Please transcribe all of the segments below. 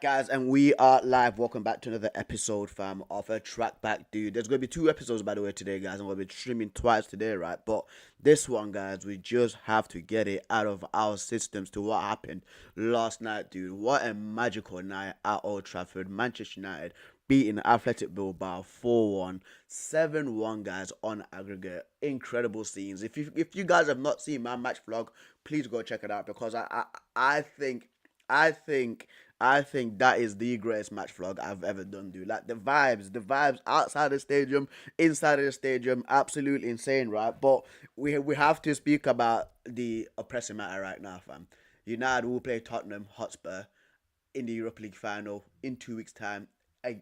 Guys, and we are live. Welcome back to another episode, fam, of a track back, dude. There's gonna be two episodes, by the way, today, guys. I'm gonna be streaming twice today, right? But this one, guys, we just have to get it out of our systems to what happened last night, dude. What a magical night at Old Trafford. Manchester United beating Athletic Bilbao 4-1, 7-1, guys, on aggregate. Incredible scenes. If you guys have not seen my match vlog, please go check it out because I think I think I think that is the greatest match vlog I've ever done, dude. Like the vibes outside the stadium, inside of the stadium, absolutely insane, right? But we have to speak about the oppressing matter right now, fam. United will play Tottenham Hotspur in the Europa League final in 2 weeks' time.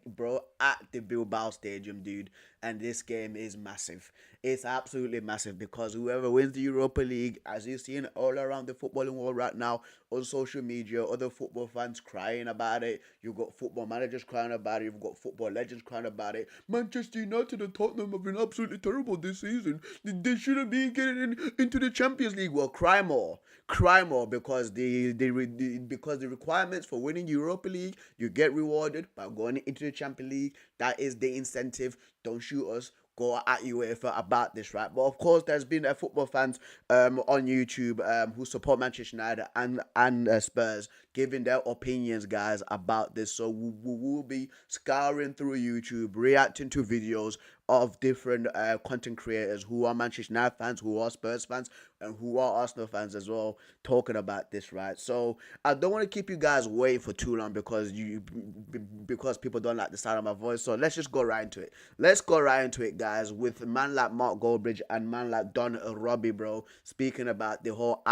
Bro, at the Bilbao Stadium, dude, and this game is massive. It's absolutely massive because whoever wins the Europa League, as you've seen all around the footballing world right now, on social media, other football fans crying about it. You've got football managers crying about it. You've got football legends crying about it. Manchester United and Tottenham have been absolutely terrible this season. They shouldn't be getting into the Champions League. Well, cry more because because the requirements for winning Europa League, you get rewarded by going into the Champions League. That is the incentive. Don't shoot us. Go at UEFA about this, right? But of course, there's been football fans on YouTube who support Manchester United and Spurs giving their opinions, guys, about this. So we will be scouring through YouTube, reacting to videos of different content creators who are Manchester United fans, who are Spurs fans, and who are Arsenal fans as well, talking about this, right? So I don't want to keep you guys waiting for too long because people don't like the sound of my voice. So let's just go right into it. Let's go right into it, guys, with a man like Mark Goldbridge and man like Don Robbie, bro, speaking about the whole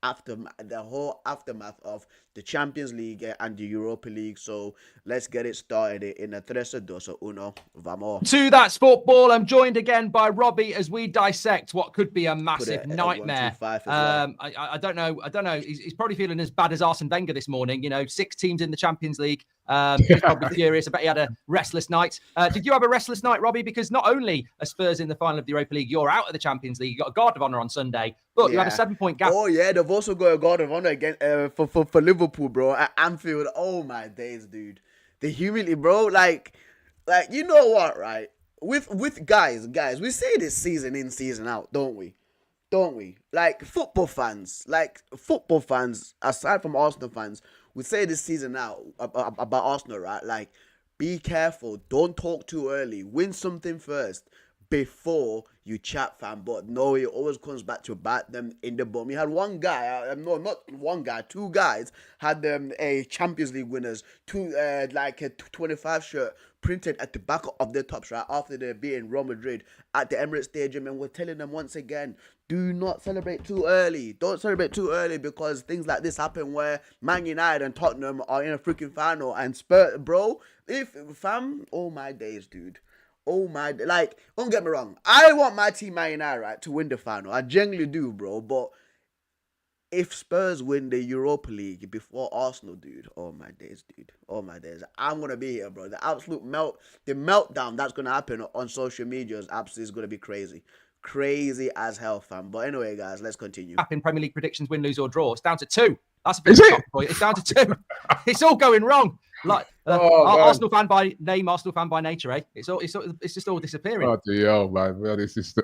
aftermath of the Champions League and the Europa League. So let's get it started in a tres, dos, uno, vamos. To that sport ball, I'm joined again by Robbie as we dissect what could be a massive nightmare. Well. I don't know. He's probably feeling as bad as Arsene Wenger this morning. 6 teams in the Champions League. He's probably furious. I bet he had a restless night. Did you have a restless night, Robbie? Because not only are Spurs in the final of the Europa League, you're out of the Champions League. You got a guard of honour on Sunday, but you had a 7-point gap. Oh yeah, they've also got a guard of honour again for Liverpool, bro, at Anfield. Oh my days, dude. The humility, bro. Like you know what, right? With guys, we say this season in, season out, don't we? Like football fans, aside from Arsenal fans, we say this season out about Arsenal, right? Like, be careful, don't talk too early, win something first before you chat, fam. But no, it always comes back to bite them in the bum. You had one guy, no, not one guy, 2 guys had a Champions League winners, like a 25 shirt printed at the back of their tops, right, after they're beating Real Madrid at the Emirates Stadium. And we're telling them once again, do not celebrate too early. Don't celebrate too early because things like this happen where Man United and Tottenham are in a freaking final and Spurs, bro, oh my days, dude. Oh my, like, don't get me wrong. I want my team, Man United, right, to win the final. I genuinely do, bro. But if Spurs win the Europa League before Arsenal, dude, oh my days, dude. Oh my days. I'm going to be here, bro. The absolute meltdown that's going to happen on social media is going to be crazy. Crazy as hell, fam. But anyway, guys, let's continue. In Premier League predictions, win, lose or draw. It's down to 2. That's a bit of a shock for you. It's down to 2. It's all going wrong. Like Arsenal fan by name, Arsenal fan by nature, eh? It's just all disappearing. Oh dear, man. This is.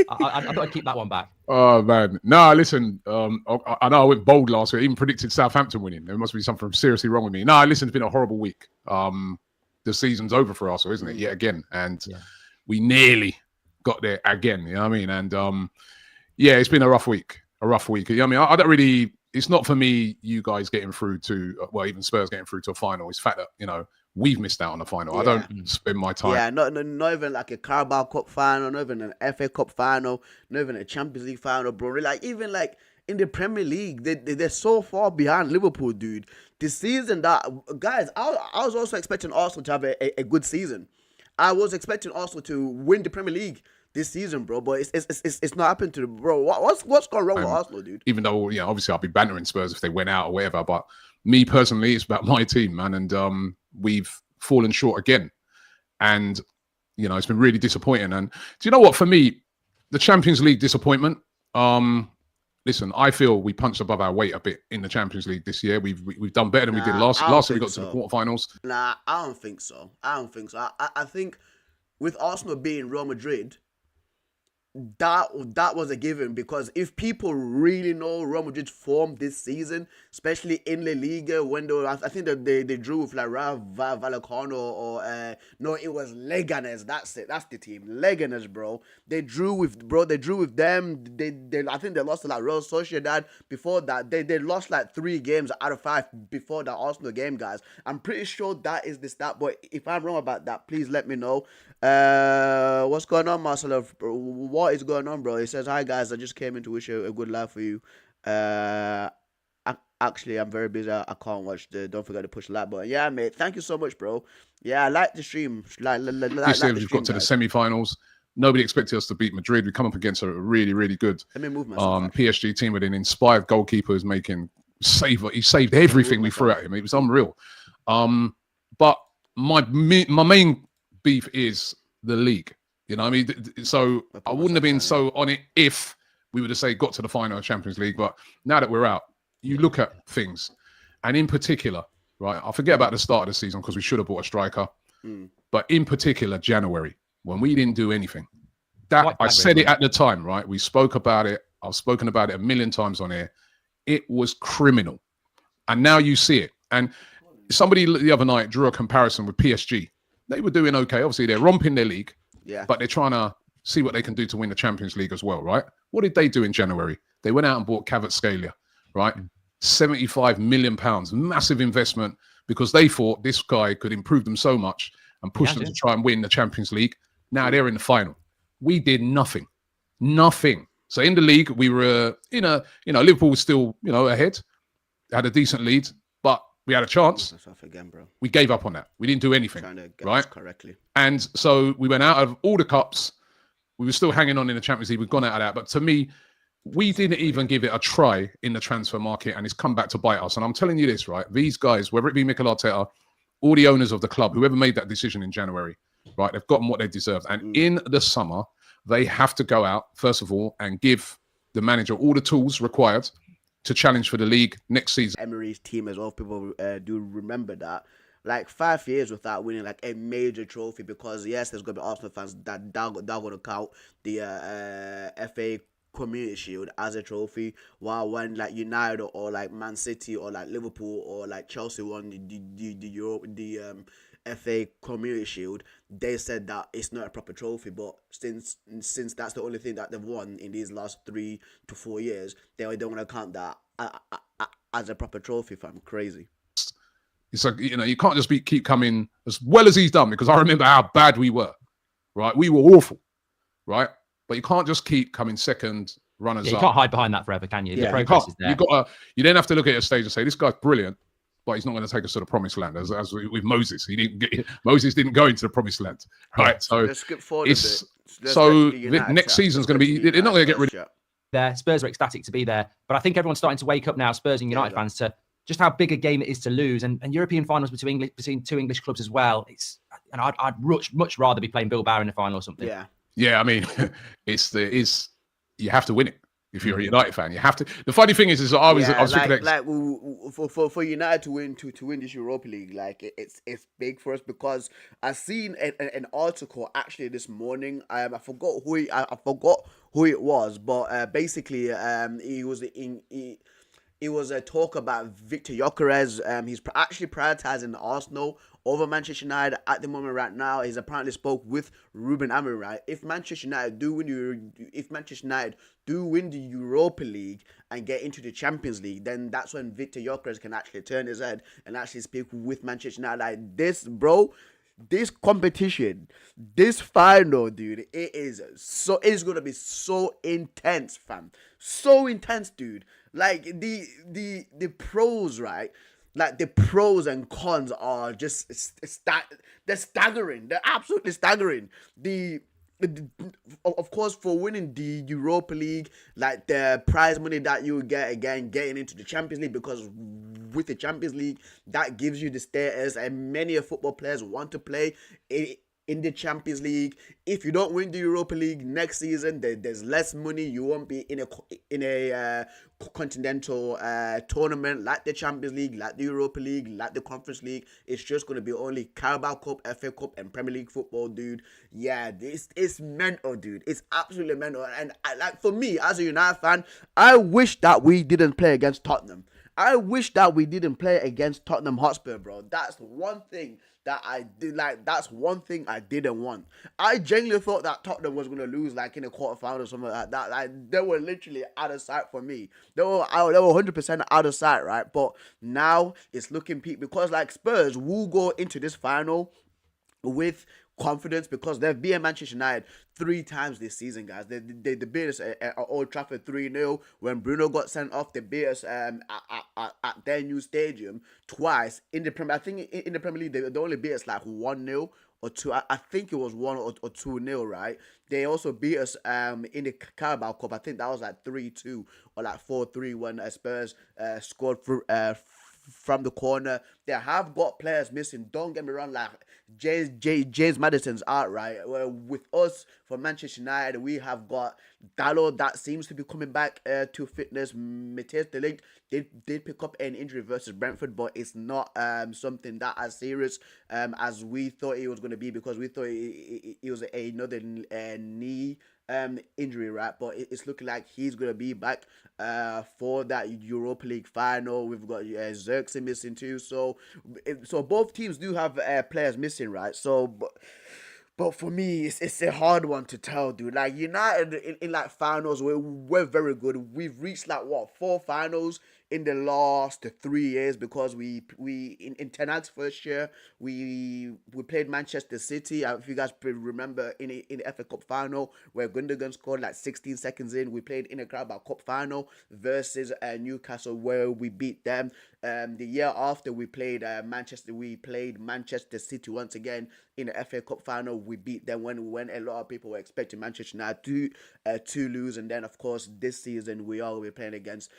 I thought I'd keep that one back. Oh man, no. Listen, I know I went bold last week. I even predicted Southampton winning. There must be something seriously wrong with me. No, listen, it's been a horrible week. The season's over for Arsenal, isn't it? Yet again, and we nearly got there again. You know what I mean? And yeah, it's been a rough week. You know what I mean? I don't really. It's not for me, you guys getting through to, well, even Spurs getting through to a final. It's the fact that, we've missed out on the final. Yeah. I don't spend my time. Yeah, not even like a Carabao Cup final, not even an FA Cup final, not even a Champions League final, bro. Like, even like in the Premier League, they're so far behind Liverpool, dude. This season, guys, I was also expecting Arsenal to have a good season. I was expecting Arsenal to win the Premier League this season, bro, but it's not happened to them, bro. What's gone wrong with Arsenal, dude? Even though, obviously I'll be bantering Spurs if they went out or whatever, but me personally, it's about my team, man, and we've fallen short again, and it's been really disappointing. And do you know what? For me, the Champions League disappointment, listen, I feel we punched above our weight a bit in the Champions League this year. We've done better than we did last year. We got to the quarterfinals. Nah, I don't think so. I think with Arsenal being Real Madrid, that was a given, because if people really know Real Madrid's form this season, especially in La Liga, when I think that they drew with like Rayo Vallecano or no, it was Leganes. That's it. That's the team, Leganes, bro. They drew with them. They I think they lost to like Real Sociedad. Before that, they lost like 3 games out of 5 before the Arsenal game, guys. I'm pretty sure that is the stat, but if I'm wrong about that, please let me know. What's going on, Marcelo? What is going on, bro? He says, "Hi guys, I just came in to wish you a good life for you. Actually, I'm very busy. I can't watch don't forget to push the like button. Yeah, mate. Thank you so much, bro. Yeah, I like the stream. This year we've got to the semi-finals. Nobody expected us to beat Madrid. We come up against a really, really good PSG team with an inspired goalkeeper who's making he saved everything we threw at him. It was unreal. But my main beef is the league. You know what I mean? So I wouldn't have been so on it if we would have got to the final of Champions League. But now that we're out, you look at things, and in particular, right? I forget about the start of the season because we should have bought a striker. But in particular, January, when we didn't do anything, I said it at the time, right? We spoke about it. I've spoken about it a million times on here. It was criminal, and now you see it. And somebody the other night drew a comparison with PSG. They were doing okay. Obviously, they're romping their league, but they're trying to see what they can do to win the Champions League as well, right? What did they do in January? They went out and bought Kvaratskhelia, right? £75 million, massive investment, because they thought this guy could improve them so much and push them to try and win the Champions League. Now they're in the final. We did nothing. So in the league, we were Liverpool was still, ahead, had a decent lead, but we had a chance. Again, bro. We gave up on that. We didn't do anything, right? Correctly. And so we went out of all the cups. We were still hanging on in the Champions League. We've gone out of that. But to me, we didn't even give it a try in the transfer market, and it's come back to bite us. And I'm telling you this, right? These guys, whether it be Mikel Arteta, all the owners of the club, whoever made that decision in January, right? They've gotten what they deserved. And in the summer, they have to go out, first of all, and give the manager all the tools required to challenge for the league next season. Emery's team as well, people do remember that. Like 5 years without winning like a major trophy, because yes, there's going to be Arsenal fans that going to count the FA Community Shield as a trophy, while when like United or like Man City or like Liverpool or like Chelsea won the FA Community Shield, they said that it's not a proper trophy. But since that's the only thing that they've won in these last 3 to 4 years, they don't want to count that as a proper trophy. Fam, crazy. It's like, you can't just keep coming as well as he's done, because I remember how bad we were, right? We were awful, right? But you can't just keep coming second, runners up. You can't hide behind that forever, can you? The progress is there. You then have to look at a stage and say, this guy's brilliant, but he's not going to take us to the promised land. As with Moses, Moses didn't go into the promised land, right? So let's skip forward a bit. Next season's going to be. They're not going to get rid of. There, Spurs are ecstatic to be there, but I think everyone's starting to wake up now, Spurs and United fans, to just how big a game it is to lose, and European finals between 2 English clubs as well. I'd much rather be playing Bilbao in the final or something. Yeah. I mean, you have to win it. If you're a United fan, you have to. The funny thing is I was thinking for United to win this Europa League, like it's big for us, because I seen an article actually this morning. I forgot who it was, but basically it was a talk about Victor Gyökeres. He's actually prioritizing Arsenal over Manchester United at the moment right now. He's apparently spoke with Ruben Amorim, right? If Manchester United do win the Europa League and get into the Champions League, then that's when Victor Gyökeres can actually turn his head and actually speak with Manchester United. Like this, bro, this competition, this final, dude, it's gonna be so intense, fam. So intense, dude. Like the pros, right? Like the pros and cons are just they're staggering. They're absolutely staggering. Of course, for winning the Europa League, like the prize money that you get again getting into the Champions League, because with the Champions League that gives you the status, and many of football players want to play in the Champions League. If you don't win the Europa League next season, there's less money. You won't be in a continental tournament like the Champions League, like the Europa League, like the Conference League. It's just going to be only Carabao Cup, FA Cup, and Premier League football, dude. Yeah, it's mental, dude. It's absolutely mental. And like for me, as a United fan, I wish that we didn't play against Tottenham. I wish that we didn't play against Tottenham Hotspur, bro. That's one thing that I did that's one thing I didn't want. I genuinely thought that Tottenham was gonna lose like in a quarterfinal or something like that. Like they were literally out of sight for me. They were 100% out of sight, right? But now it's looking peak because like Spurs will go into this final with confidence because they've beaten Manchester United 3 times this season, guys. They beat us at Old Trafford 3-0 when Bruno got sent off. They beat us at their new stadium twice in the Premier. I think in the Premier League they only beat us like 1-0 or 2. I think it was 1 or 2-0, right? They also beat us in the Carabao Cup. I think that was like 3-2 or like 4-3 when Spurs scored from the corner. They have got players missing. Don't get me wrong, like James Maddison's out, right? Well, with us for Manchester United, we have got Dalot that seems to be coming back to fitness. Matthias de Ligt did pick up an injury versus Brentford, but it's not something that as serious as we thought it was going to be because we thought it was another knee injury, right? But it's looking like he's gonna be back for that Europa League final. We've got Xerxes missing too, so both teams do have players missing, right? So but for me, it's a hard one to tell, dude. Like United in like finals, we're very good. We've reached like 4 finals in the last 3 years because we in Ten Hag's first year we played Manchester City. If you guys remember in the FA Cup final where Gundogan scored like 16 seconds in, we played in a Carabao Cup final versus Newcastle where we beat them. The year after we played Manchester City once again in the FA Cup final. We beat them when a lot of people were expecting Manchester United to lose, and then of course this season we all will be playing against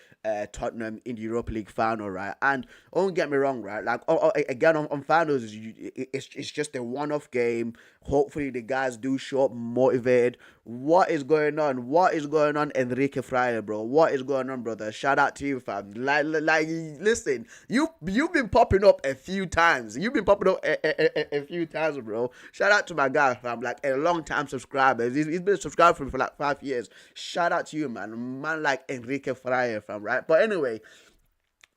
Tottenham in the Europa League final, right? And don't get me wrong, right? Like again on finals, it's just a one-off game. Hopefully the guys do show up motivated. What is going on? What is going on, Enrique Fryer, bro? What is going on, brother? Shout out to you, fam. Like listen, you've been popping up a few times. You've been popping up a few times, bro. Shout out to my guy, fam. Like a long time subscriber. He's been subscribed for like 5 years. Shout out to you, man. Man like Enrique Fryer, fam, right? But anyway,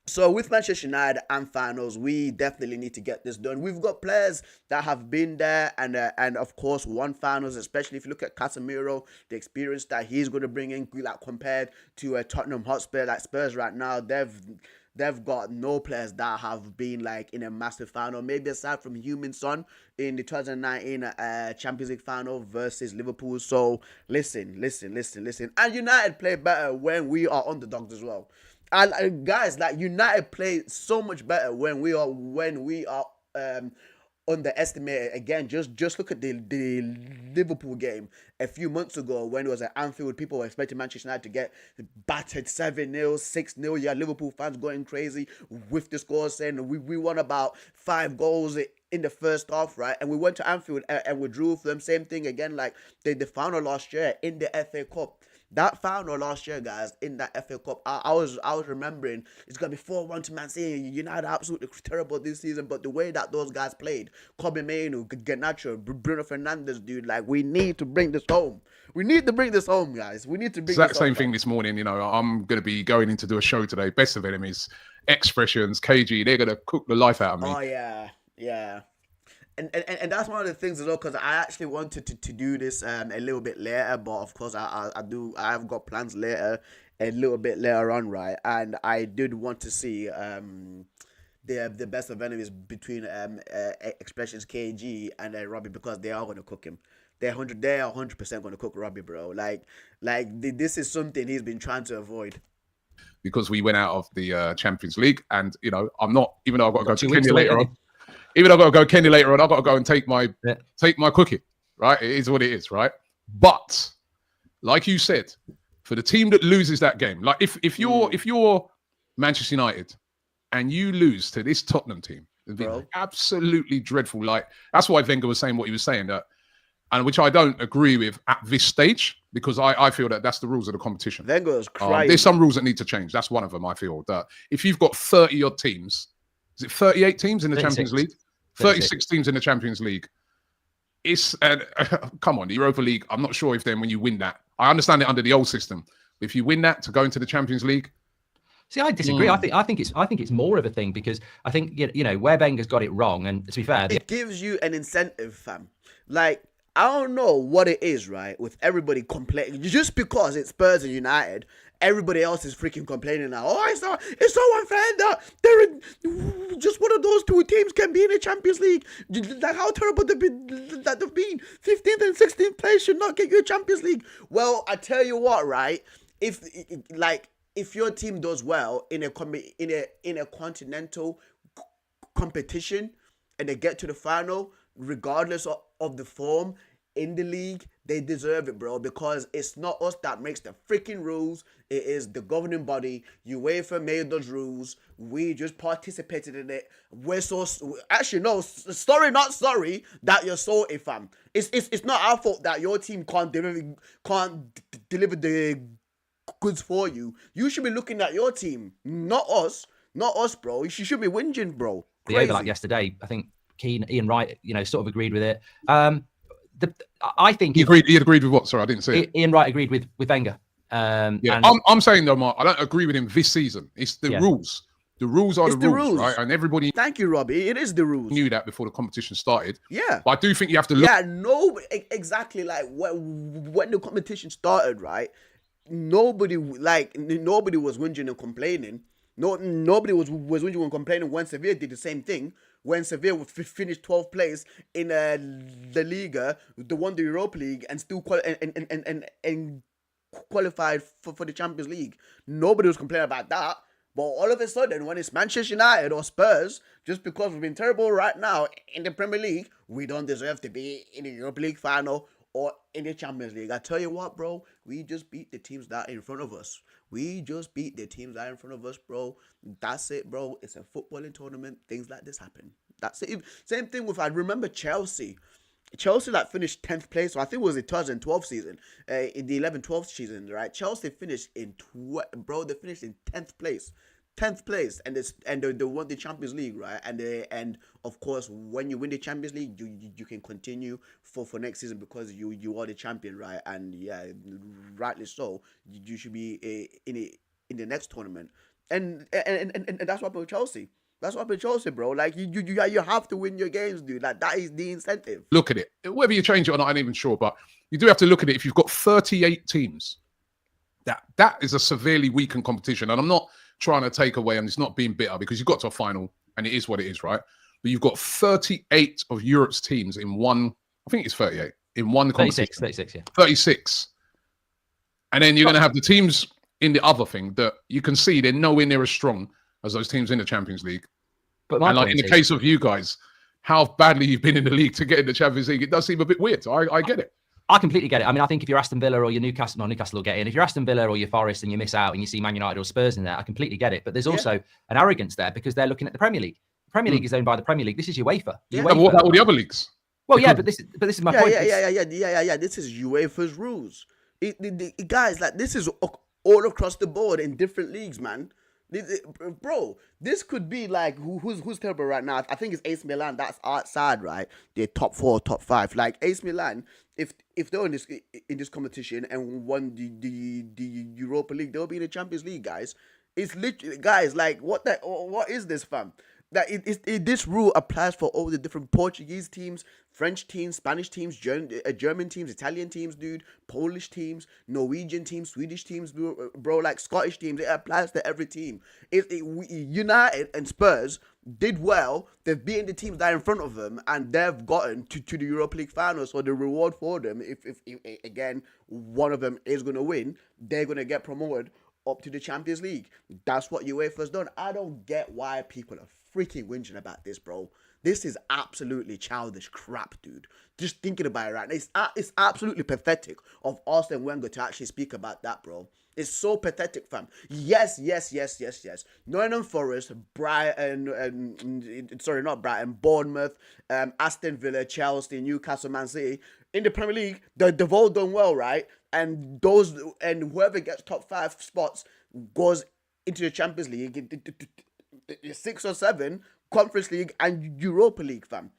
so with Manchester United and finals, we definitely need to get this done. We've got players that have been there and of course won finals, especially if you look at Casemiro, the experience that he's going to bring in, like compared to Tottenham Hotspur, like Spurs right now, they've got no players that have been like in a massive final, maybe aside from Heung-min Son in the 2019 Champions League final versus Liverpool. So listen. And United play better when we are underdogs as well. And guys, like United play so much better when we are underestimated. Again, just look at the Liverpool game a few months ago when it was at Anfield. People were expecting Manchester United to get battered 7-0, 6-0. Yeah, Liverpool fans going crazy with the score, saying we won about 5 goals in the first half, right? And we went to Anfield and we drew for them. Same thing again, like the final last year in the FA Cup. That final last year, guys, in that FA Cup, I was remembering it's gonna be 4-1 to Man City. United are absolutely terrible this season, but the way that those guys played, Kobe Mainoo, Garnacho, Bruno Fernandes, dude, like we need to bring this home. We need to bring this home, guys. We need to bring exact same thing this morning. You know, I'm gonna be going in to do a show today. Best of Enemies, Expressions, KG. They're gonna cook the life out of me. Oh yeah. And that's one of the things as well, because I actually wanted to do this a little bit later, but of course I've got plans later, a little bit later on, right? And I did want to see the best of enemies between Expressions KG and Robbie, because they are going to cook him. They are 100% going to cook Robbie, bro. Like this is something he's been trying to avoid. Because we went out of the Champions League, and you know I'm not, even though I've got to go to Kenya later on. Even though I've got to go Kenny later on, I've got to go and take my cooking, right? It is what it is, right? But like you said, for the team that loses that game, like if you're Manchester United and you lose to this Tottenham team, It'd be absolutely dreadful. Like, that's why Wenger was saying what he was saying, that, and which I don't agree with at this stage, because I feel that that's the rules of the competition. Wenger was crying. There's some rules that need to change. That's one of them. I feel that if you've got 30 odd teams, is it 38 teams in the 36. Champions League? 36 teams in the Champions League. It's come on, the Europa League. I'm not sure if then when you win that, I understand it under the old system. If you win that to go into the Champions League. See, I disagree. I think it's more of a thing, because I think, you know, where Wenger's got it wrong, and to be fair, it gives you an incentive, fam. Like, I don't know what it is, right, with everybody complaining. Just because it's Spurs and United, everybody else is freaking complaining now. Oh, it's so unfair that just one of those two teams can be in the Champions League. Like, how terrible they've been. 15th and 16th place should not get you a Champions League. Well, I tell you what, right? If your team does well in a continental competition and they get to the final, regardless of the form in the league, they deserve it, bro, because it's not us that makes the freaking rules. It is the governing body. UEFA made those rules. We just participated in it. We're so... Actually, no, not sorry that you're salty, fam. It's not our fault that your team can't deliver the goods for you. You should be looking at your team, not us, bro. You should be whinging, bro. Crazy. The overlap yesterday, I think Ian Wright, you know, sort of agreed with it. I think he agreed with what? Sorry, I didn't see it. Ian Wright agreed with Wenger. I'm saying though, Mark, I don't agree with him this season. It's the rules. The rules are the rules, right? And everybody. Thank you, Robbie. It is the rules. Knew that before the competition started. Yeah. But I do think you have to look. Yeah, no, exactly. Like when the competition started, right? Nobody was whinging and complaining. Nobody was whinging and complaining when Sevilla did the same thing. When Sevilla finished 12th place in the Liga, they won the Europa League and still qualified for the Champions League. Nobody was complaining about that. But all of a sudden, when it's Manchester United or Spurs, just because we've been terrible right now in the Premier League, we don't deserve to be in the Europa League final or in the Champions League. I tell you what, bro, we just beat the teams that are in front of us. Bro. That's it, bro. It's a footballing tournament. Things like this happen. That's it. Same thing with, I remember Chelsea. Chelsea finished 10th place, so I think it was the 2012 season, in the 11-12 season, right? Chelsea finished in they finished in 10th place. 10th place, and they won the Champions League, right? And of course, when you win the Champions League, you can continue for next season because you are the champion, right? And yeah, rightly so. You should be in the next tournament, and that's what happened with Chelsea. That's what happened with Chelsea, bro. Like you have to win your games, dude. Like that is the incentive. Look at it. Whether you change it or not, I'm not even sure, but you do have to look at it. If you've got 38 teams, that is a severely weakened competition, and I'm not trying to take away, and it's not being bitter because you got to a final and it is what it is, right? But you've got 38 of Europe's teams in one, I think it's 38, in one competition. 36, yeah. 36. And then you're going to have the teams in the other thing that you can see they're nowhere near as strong as those teams in the Champions League. But in the case of you guys, how badly you've been in the league to get in the Champions League, it does seem a bit weird. I get it. I completely get it. I mean, I think if you're Aston Villa or you're Newcastle will get in. If you're Aston Villa or you're Forest and you miss out and you see Man United or Spurs in there, I completely get it. But there's also an arrogance there because they're looking at the Premier League. The Premier League is owned by the Premier League. This is UEFA. Yeah. What about all the other leagues? Well, yeah, but this is my point. Yeah. This is UEFA's rules. Guys, like this is all across the board in different leagues, man. Bro, this could be like who's terrible right now. I think it's AC Milan. That's outside, right? They're top 4, top 5. Like AC Milan, if they're in this competition and won the Europa League, they'll be in the Champions League, guys. It's literally, guys, like what is this, fam? That this rule applies for all the different Portuguese teams, French teams, Spanish teams, German teams, Italian teams, dude, Polish teams, Norwegian teams, Swedish teams, bro, like Scottish teams. It applies to every team. United and Spurs did well. They've beaten the teams that are in front of them, and they've gotten to the Europa League final. So the reward for them, if again one of them is gonna win, they're gonna get promoted up to the Champions League. That's what UEFA's done. I don't get why people are freaking whinging about this, bro. This is absolutely childish crap, dude. Just thinking about it right now, it's absolutely pathetic of Arsene Wenger to actually speak about that, bro. It's so pathetic, fam. Yes. Nottingham Forest, not Brighton, Bournemouth, Aston Villa, Chelsea, Newcastle, Man City. In the Premier League, they've all done well, right? And whoever gets top 5 spots goes into the Champions League, 6 or 7, Conference League and Europa League, fam.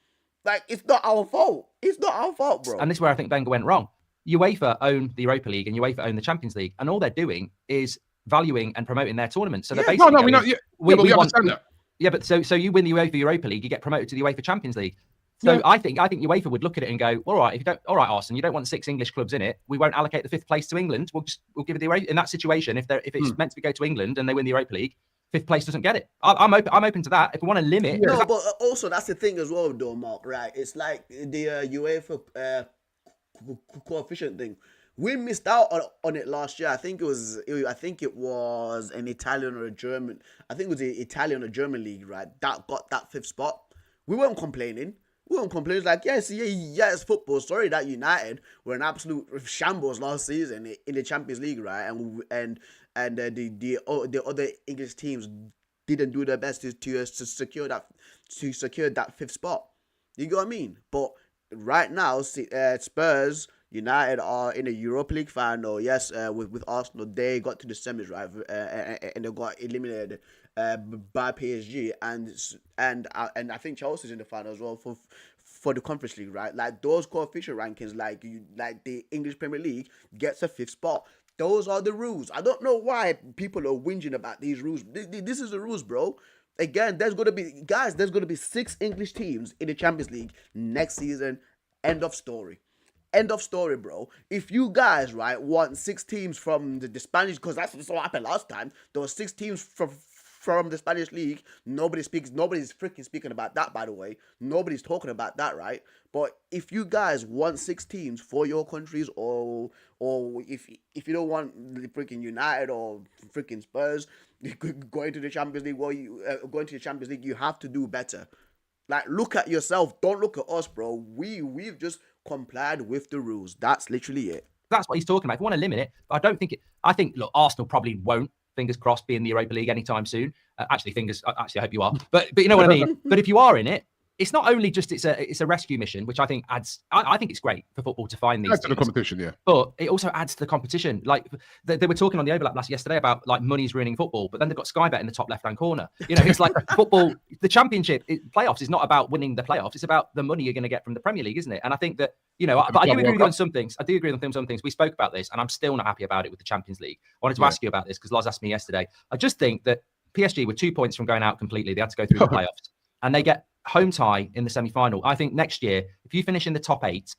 Like, it's not our fault. It's not our fault, bro. And this is where I think Wenger went wrong. UEFA own the Europa League and UEFA own the Champions League, and all they're doing is valuing and promoting their tournament. So they're basically we understand that. Yeah, but so you win the UEFA Europa League, you get promoted to the UEFA Champions League. So I think UEFA would look at it and go, all right, Arsene, you don't want 6 English clubs in it. We won't allocate the 5th place to England. We'll give it the Europa. In that situation, if it's meant to go to England and they win the Europa League, 5th place doesn't get it. I'm open to that. If we want to limit, no, but also that's the thing as well, though, Mark. Right? It's like the UEFA coefficient thing. We missed out on it last year. I think it was an Italian or a German. I think it was the Italian or German league, right? That got that 5th spot. We weren't complaining. It's like, yes, football. Sorry that United were an absolute shambles last season in the Champions League, right? And the other English teams didn't do their best to secure that 5th spot. You get what I mean? But right now, Spurs, United are in the Europa League final. Yes, with Arsenal, they got to the semis, right? And they got eliminated by PSG, and I think Chelsea's in the final as well for the Conference League, right? Like those coefficient rankings, like the English Premier League gets a 5th spot. Those are the rules. I don't know why people are whinging about these rules. This is the rules, bro. Again, there's gonna be 6 English teams in the Champions League next season. End of story. End of story, bro. If you guys, right, want 6 teams from the Spanish, because that's what happened last time. There were 6 teams from the Spanish league. Nobody's freaking speaking about that, by the way. Nobody's talking about that, right? But if you guys want 6 teams for your countries, or if you don't want the freaking United or freaking Spurs going to the Champions League, going to the Champions League, you have to do better. Like, look at yourself. Don't look at us, bro. We've just complied with the rules. That's literally it. That's what he's talking about. If you want to limit it, but I don't think it. I think, look, Arsenal probably won't, fingers crossed, be in the Europa League anytime soon. I hope you are. But you know what I mean. But if you are in it, it's not only just it's a rescue mission, which I think adds. I think it's great for football to find these. Adds to the competition, yeah. But it also adds to the competition. Like they were talking on the overlap yesterday about like money's ruining football, but then they've got Sky Bet in the top left-hand corner. You know, it's like football. The Championship playoffs is not about winning the playoffs; it's about the money you're going to get from the Premier League, isn't it? And I think that but I do agree with you on some things. I do agree on some things. We spoke about this, and I'm still not happy about it with the Champions League. I wanted to ask you about this because Loz asked me yesterday. I just think that PSG were 2 points from going out completely. They had to go through the playoffs, and they get home tie in the semi-final. I think next year, if you finish in the top 8,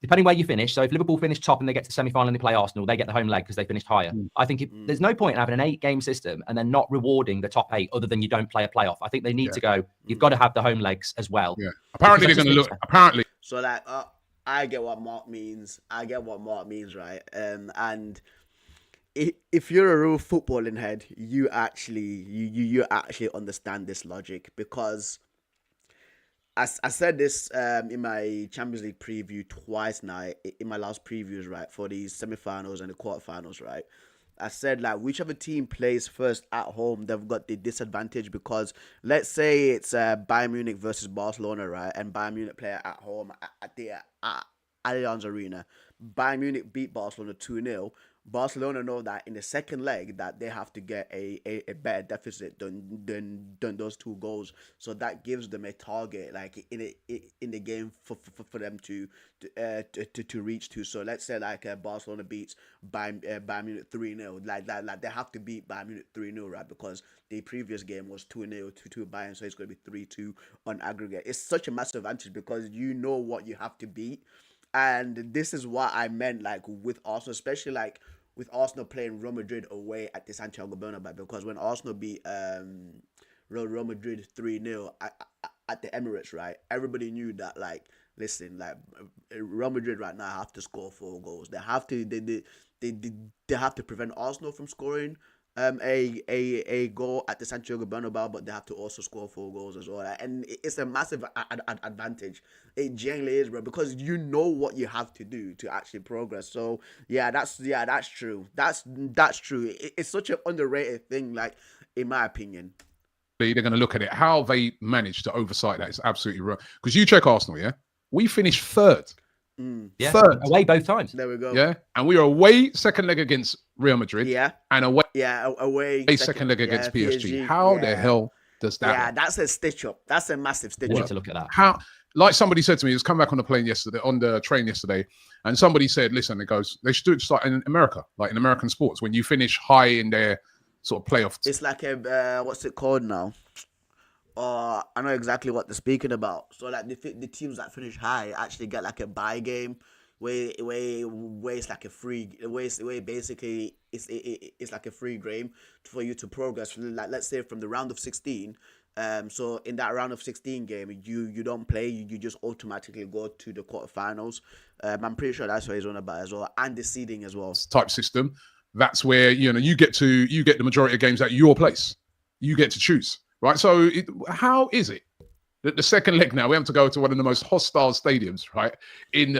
depending where you finish, so if Liverpool finish top and they get to the semi-final and they play Arsenal, they get the home leg because they finished higher. I think there's no point in having an 8-game system and then not rewarding the top 8 other than you don't play a playoff. I think they need to go, you've got to have the home legs as well. Yeah. Apparently they're going to look, apparently. So like, I get what Mark means. Right? And if you're a real footballing head, you actually understand this logic, because I said this in my Champions League preview twice now, in my last previews, right, for the semi-finals and the quarterfinals, right. I said, like, whichever team plays first at home, they've got the disadvantage, because let's say it's Bayern Munich versus Barcelona, right, and Bayern Munich play at home at the Allianz Arena. Bayern Munich beat Barcelona 2-0. Barcelona know that in the second leg that they have to get a better deficit than those 2 goals, so that gives them a target, like in the game for them to reach to. So let's say like Barcelona beats Bayern Munich 3-0, like they have to beat Bayern Munich 3-0, right? Because the previous game was 2-0 to Bayern, so it's going to be 3-2 on aggregate. It's such a massive advantage because you know what you have to beat. And this is what I meant, like, with Arsenal, especially like with Arsenal playing Real Madrid away at the Santiago Bernabeu, because when Arsenal beat Real Madrid 3-0 at the Emirates, right, everybody knew that, like, listen, like, Real Madrid right now have to score 4 goals. They have to prevent Arsenal from scoring a goal at the Santiago Bernabeu, but they have to also score 4 goals as well. And it's a massive advantage. It generally is, bro, because you know what you have to do to actually progress. So that's true. That's true. It's such an underrated thing, like, in my opinion. They're going to look at it. How they managed to oversight that is absolutely wrong. Because you check Arsenal, yeah, we finished third. Yeah, third away both times. There we go. Yeah, and we were away second leg against Real Madrid. Yeah, and away. Yeah, away second leg against PSG. How the hell does that? Yeah, that's a stitch up. That's a massive stitch up. To look at that. How? Like somebody said to me, he was coming back on the plane yesterday, on the train yesterday, and somebody said, "Listen," it goes, they should do it just like in America, like in American sports, when you finish high in their sort of playoff. It's like a what's it called now? I know exactly what they're speaking about. So like the teams that finish high actually get like a bye game, where it's like a free, where basically it's like a free game for you to progress. Like, let's say from the round of 16. So in that round of 16 game, you don't play, you just automatically go to the quarterfinals. I'm pretty sure that's what he's on about as well, and the seeding as well. Type system. That's where you get the majority of games at your place. You get to choose, right? So how is it that the second leg now we have to go to one of the most hostile stadiums, right? In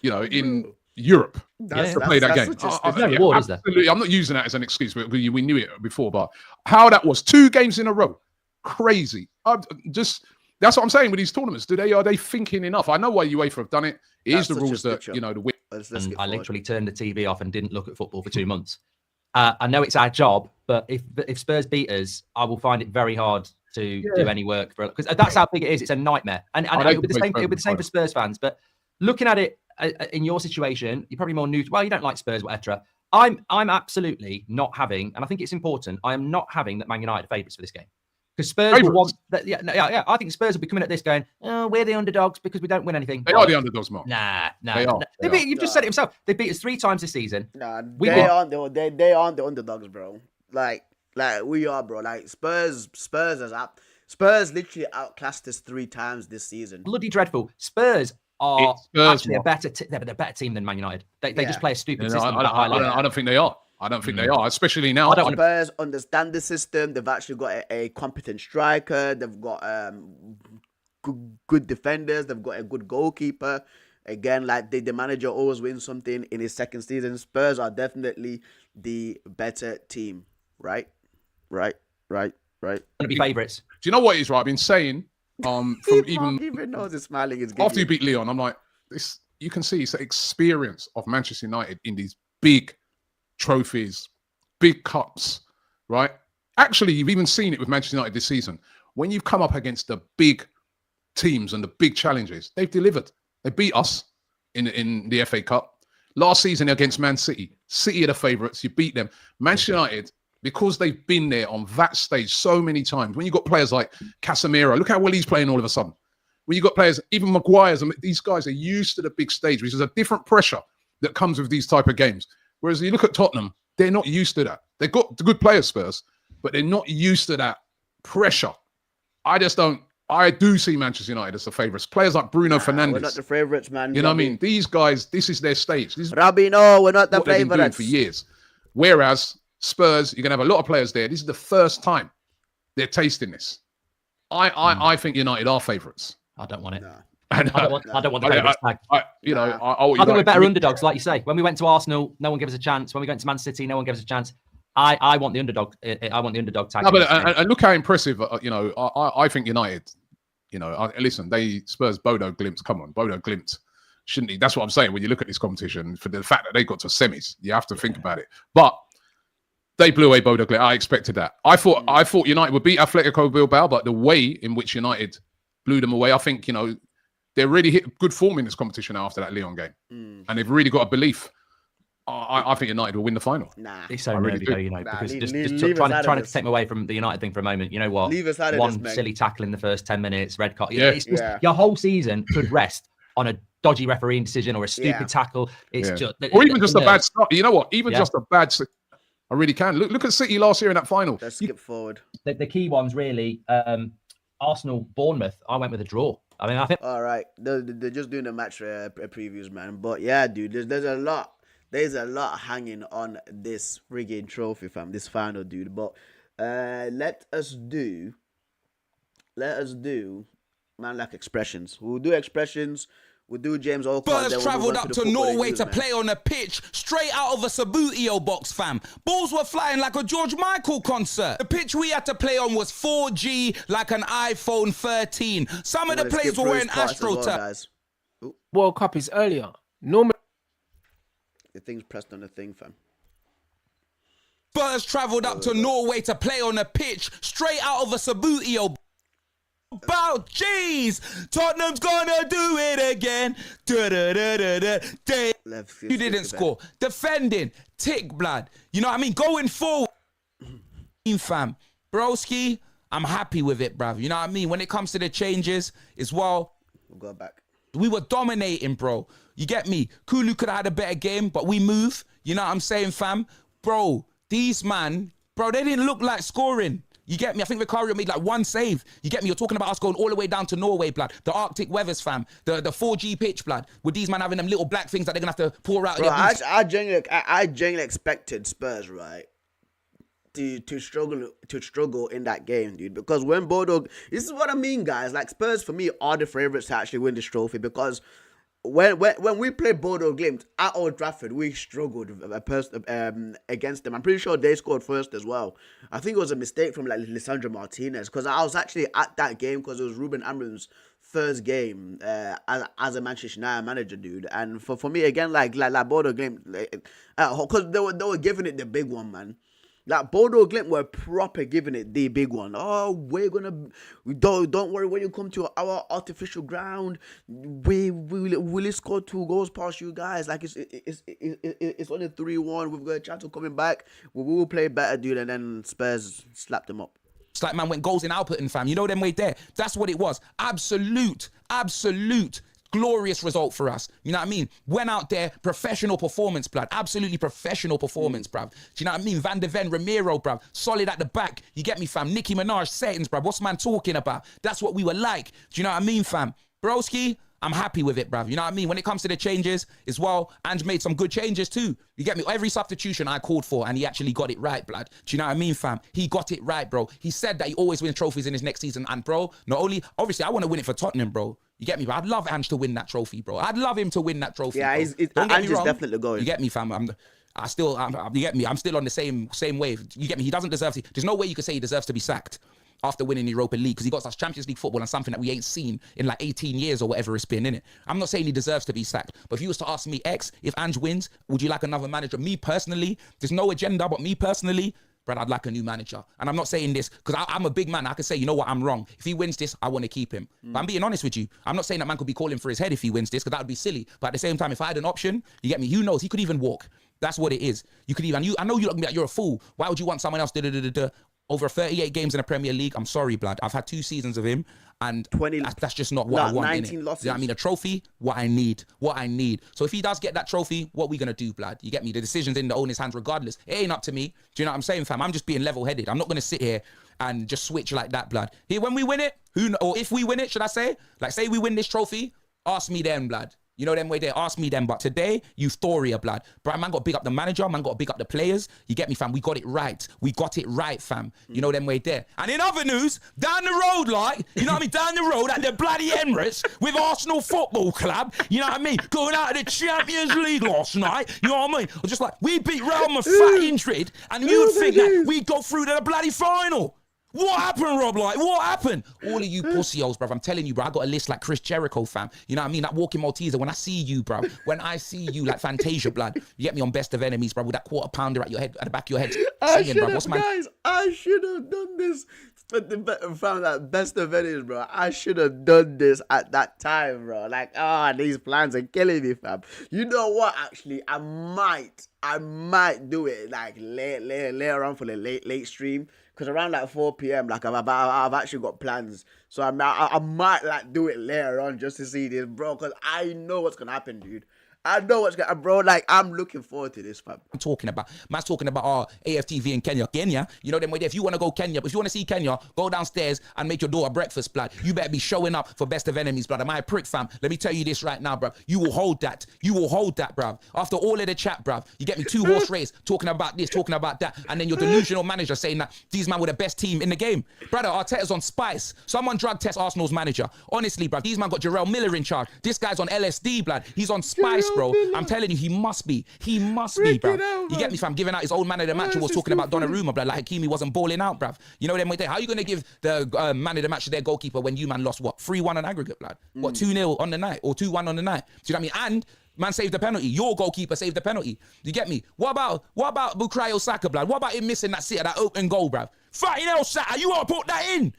in Europe to play that game. Absolutely, I'm not using that as an excuse, but we knew it before. But how that was 2 games in a row, crazy. That's what I'm saying with these tournaments. Are they thinking enough? I know why UEFA have done it. It is the rules that the win. And I literally turned the TV off and didn't look at football for 2 months. I know it's our job, but if Spurs beat us, I will find it very hard to do any work for it, because that's how big it is. It's a nightmare, and it'll be the same for Spurs fans. But looking at it in your situation, you're probably more new. Well, you don't like Spurs, etc. I'm absolutely not having, and I think it's important. I am not having that Man United are favourites for this game, because Spurs will want that. Yeah. I think Spurs will be coming at this going, "Oh, we're the underdogs because we don't win anything." They are the underdogs, Mark. Nah. You've just said it himself. They beat us 3 times this season. Nah, they aren't the underdogs, bro. Like we are, bro. Like Spurs literally outclassed us 3 times this season. Bloody dreadful. Spurs are actually a better team than Man United. They just play a stupid system. I don't think they are. I don't think they are, especially now. Spurs understand the system. They've actually got a competent striker. They've got good defenders. They've got a good goalkeeper. Again, like the manager always wins something in his second season. Spurs are definitely the better team. Right. Going to be favourites. Do you know what it is, right? I've been saying from even knows the smiling is after you beat Leon, I'm like, this. You can see it's the experience of Manchester United in these big trophies, big cups, right? Actually, you've even seen it with Manchester United this season. When you've come up against the big teams and the big challenges, they've delivered. They beat us in the FA Cup. Last season against Man City. City are the favourites. You beat them. Manchester United, because they've been there on that stage so many times. When you've got players like Casemiro, look how well he's playing all of a sudden. When you've got players, even Maguire's, these guys are used to the big stage, which is a different pressure that comes with these type of games. Whereas you look at Tottenham, they're not used to that. They've got the good players, Spurs, but they're not used to that pressure. I do see Manchester United as the favourites. Players like Bruno Fernandes. We're not the favourites, man. You know what I mean? These guys, this is their stage. Robbie, no, we're not the favourites. They've been doing for years. Whereas Spurs, you're going to have a lot of players there. This is the first time they're tasting this. I think United are favourites. I don't want it. No. I don't want the favourites tag. I think we're better underdogs, like you say. When we went to Arsenal, no one gave us a chance. When we went to Man City, no one gave us a chance. I want the underdog. I want the underdog tag. No, but and look how impressive. I think United. Listen, Spurs Bodo Glimt. Come on, Bodo Glimt. Shouldn't he? That's what I'm saying. When you look at this competition, for the fact that they got to semis, you have to think about it. But they blew away Bodo Glimt. I expected that. I thought United would beat Atletico Bilbao, but the way in which United blew them away, I think they're really hit good form in this competition after that Lyon game, and they've really got a belief. I think United will win the final. Nah, it's so nervy though, because just trying to take me away from the United thing for a moment. You know what? Leave us out of One this, silly tackle in the first 10 minutes, red card. It's just, your whole season could rest on a dodgy refereeing decision or a stupid tackle. It's just, or even just a bad start. You know what? Even just a bad. I really can look at City last year in that final. Let's skip forward. The key ones really. Arsenal, Bournemouth. I went with a draw. I mean, I think. All right, they're just doing the match previews, man. But yeah, dude, there's a lot. there's a lot hanging on this friggin' trophy, fam. This final, dude. But let us do man like expressions. We'll do expressions. We'll do James Alcott. Spurs travelled up to Norway to play on a pitch straight out of a Sabutio box, fam. Balls were flying like a George Michael concert. The pitch we had to play on was 4G like an iPhone 13. Some of the players were wearing AstroTurf. World Cup is earlier. Normally, the thing's pressed on the thing, fam. Spurs travelled up to Norway to play on a pitch straight out of a Sabutio. About jeez, Tottenham's gonna do it again. You didn't score. Defending, tick blood. You know what I mean? Going forward, fam. Broski, I'm happy with it, bruv. You know what I mean? When it comes to the changes, as well, we'll go back. We were dominating, bro. You get me? Kulu could have had a better game, but we move. You know what I'm saying, fam? Bro, these man, bro, they didn't look like scoring. You get me? I think Vicario made like one save. You get me? You're talking about us going all the way down to Norway, blood. The Arctic weathers, fam. The 4G pitch, blood. With these man having them little black things that they're going to have to pour out. Bro, I genuinely expected Spurs, right, to struggle in that game, dude. Because when Bodo... This is what I mean, guys. Like, Spurs, for me, are the favourites to actually win this trophy. Because when we played Bodo Glimt at Old Trafford, we struggled against them. I'm pretty sure they scored first as well. I think it was a mistake from like Lisandro Martinez, because I was actually at that game because it was Ruben Amorim's first game as a Manchester United manager, dude. And for me, again, like Bodo Glimt, because they were giving it the big one, man. Like, Bodo Glimt were proper giving it the big one. Oh, don't worry when you come to our artificial ground. We'll score 2 goals past you guys. Like, it's only 3-1. We've got a chance of coming back. We will play better, dude. And then Spurs slapped them up. It's like, man, went goals in outputting, fam. You know them way there. That's what it was. Absolute glorious result for us. You know what I mean? Went out there, professional performance, bruv. Absolutely professional performance, bruv. Do you know what I mean? Van de Ven, Ramiro, bruv. Solid at the back. You get me, fam? Nicki Minaj, settings, bruv. What's man talking about? That's what we were like. Do you know what I mean, fam? Broski, I'm happy with it, bruv. You know what I mean? When it comes to the changes as well, Ange made some good changes too. You get me? Every substitution I called for, and he actually got it right, blood. Do you know what I mean, fam? He got it right, bro. He said that he always wins trophies in his next season. And, bro, not only, obviously, I want to win it for Tottenham, bro. You get me, bro? I'd love Ange to win that trophy, bro. I'd love him to win that trophy. Yeah, Ange is definitely going. You get me, fam? You get me? I'm still on the same wave. You get me? He doesn't deserve to. There's no way you could say he deserves to be sacked after winning the Europa League, because he got us Champions League football and something that we ain't seen in like 18 years or whatever it's been, innit? I'm not saying he deserves to be sacked, but if you was to ask me, if Ange wins, would you like another manager? Me personally, there's no agenda, but me personally, Brad, I'd like a new manager. And I'm not saying this because I'm a big man. I can say, you know what, I'm wrong. If he wins this, I want to keep him. But I'm being honest with you. I'm not saying that man could be calling for his head if he wins this, because that would be silly. But at the same time, if I had an option, you get me? Who knows? He could even walk. That's what it is. You could even, I know you look at me like you're a fool. Why would you want someone else over 38 games in the Premier League? I'm sorry, blood. I've had 2 seasons of him, and that's just not what I want. 19 losses. You know what I mean? A trophy, what I need. So if he does get that trophy, what we gonna do, blood? You get me? The decision's in the owner's hands regardless. It ain't up to me. Do you know what I'm saying, fam? I'm just being level-headed. I'm not gonna sit here and just switch like that, blood. Here, when we win it, or if we win it, should I say? Like, say we win this trophy, ask me then, blood. You know them way there, ask me then. But today, Euphoria, blood. But man got to big up the manager, man got to big up the players. You get me, fam? We got it right. Fam. You know them way there. And in other news, down the road, like, you know what I mean? Down the road at the bloody Emirates with Arsenal Football Club, you know what I mean? Going out of the Champions League last night, you know what I mean? Just like, we beat Real Madrid, and you would think that we'd go through to the bloody final. What happened, Rob? Like, what happened? All of you pussy-holes, bruv. I'm telling you, bro. I got a list like Chris Jericho, fam. You know what I mean? That walking Malteser. When I see you, bruv. When I see you, like Fantasia, blood. You get me on Best of Enemies, bruv, with that quarter pounder at your head, at the back of your head. I should have done this. Found that Best of Enemies, bro. I should have done this at that time, bro. Like, these plans are killing me, fam. You know what? Actually, I might do it like later on for the late stream. Because around like 4 p.m, like I've actually got plans. So I might like do it later on just to see this, bro. Because I know what's going to happen, dude. I know what's going on, bro. Like, I'm looking forward to this, fam. I'm talking about. Man's talking about AFTV in Kenya. Kenya, you know them way there. If you want to go Kenya, if you want to see Kenya, go downstairs and make your daughter breakfast, blood. You better be showing up for Best of Enemies, blood. Am I a prick, fam? Let me tell you this right now, bruv. You will hold that. You will hold that, bruv. After all of the chat, bruv, you get me 2-horse race, talking about this, talking about that, and then your delusional manager saying that these man were the best team in the game. Brother, Arteta's on spice. Someone drug test Arsenal's manager. Honestly, bruv, these man got Jarrell Miller in charge. This guy's on LSD, blood. He's on spice, bro. I'm telling you, he must be. He must be, bruv. You get me, fam? Giving out his old man of the match who was talking about Donnarumma, bruv. Like Hakimi wasn't balling out, bruv. You know them way there. How are you going to give the man of the match to their goalkeeper when you man lost, what, 3-1 on aggregate, blood? What, 2-0 on the night or 2-1 on the night? Do you know what I mean? And man saved the penalty. Your goalkeeper saved the penalty. You get me? What about Bukayo Saka, blood? What about him missing that sitter, that open goal, bruv? Fighting hell, Saka, you want to put that in?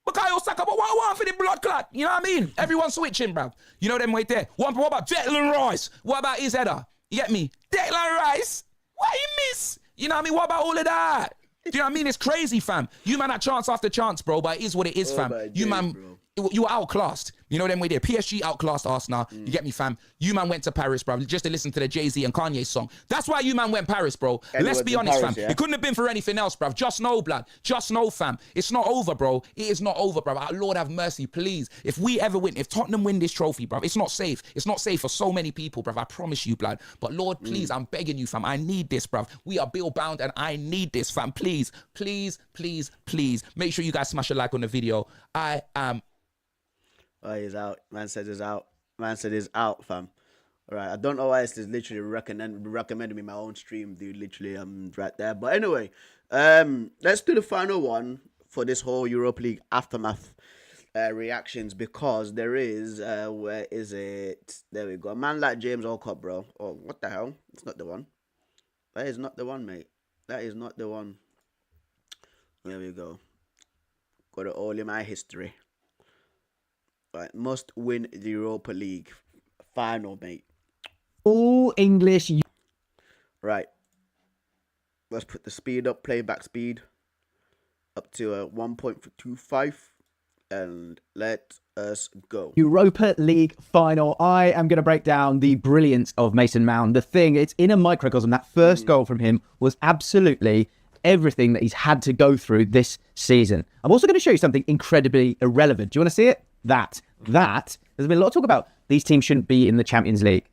Bukayo Saka, but what for the blood clot? You know what I mean? Everyone's switching, bruv. You know them way there. What about Declan Rice? What about his header? You get me? Declan Rice? What he miss? You know what I mean? What about all of that? Do you know what I mean? It's crazy, fam. You man had chance after chance, bro, but it is what it is, fam. You man, you were outclassed. You know them way there. PSG outclassed Arsenal. You get me, fam? You man went to Paris, bro, just to listen to the Jay-Z and Kanye song. That's why you man went Paris, bro. Let's be honest, Paris, fam. Yeah? It couldn't have been for anything else, bro. Just know, blood. Just know, fam. It's not over, bro. It is not over, bro. Our Lord have mercy, please. If we ever win, if Tottenham win this trophy, bro, it's not safe. It's not safe for so many people, bro. I promise you, blood. But Lord, please, I'm begging you, fam. I need this, bro. We are bill bound and I need this, fam. Please, please, please, please. Make sure you guys smash a like on the video. I am... Oh, he's out. Man said he's out. Man said he's out, fam. All right. I don't know why it's literally recommending me my own stream, dude. Literally, right there. But anyway, let's do the final one for this whole Europa League aftermath reactions, because there is where is it? There we go. A man like James Alcott, bro. Oh, what the hell? It's not the one. That is not the one, mate. That is not the one. There we go. Got it all in my history. Right, must win the Europa League final, mate. All English. Right. Let's put the speed up, playback speed, up to 1.25, and let us go. Europa League final. I am going to break down the brilliance of Mason Mount. The thing, it's in a microcosm. That first goal from him was absolutely everything that he's had to go through this season. I'm also going to show you something incredibly irrelevant. Do you want to see it? That there's been a lot of talk about these teams shouldn't be in the Champions League.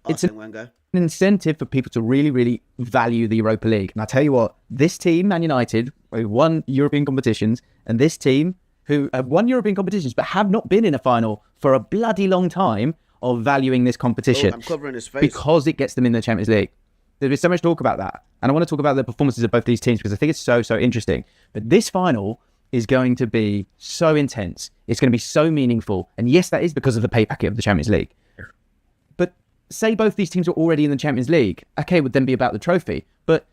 It's an incentive for people to really, really value the Europa League. And I tell you what, this team, Man United, who won European competitions, and this team who have won European competitions but have not been in a final for a bloody long time, are valuing this competition. I'm covering his face. Because it gets them in the Champions League. There's been so much talk about that. And I want to talk about the performances of both these teams because I think it's so interesting. But this final is going to be so intense. It's going to be so meaningful. And yes, that is because of the pay packet of the Champions League. But say both these teams are already in the Champions League, okay, it would then be about the trophy. But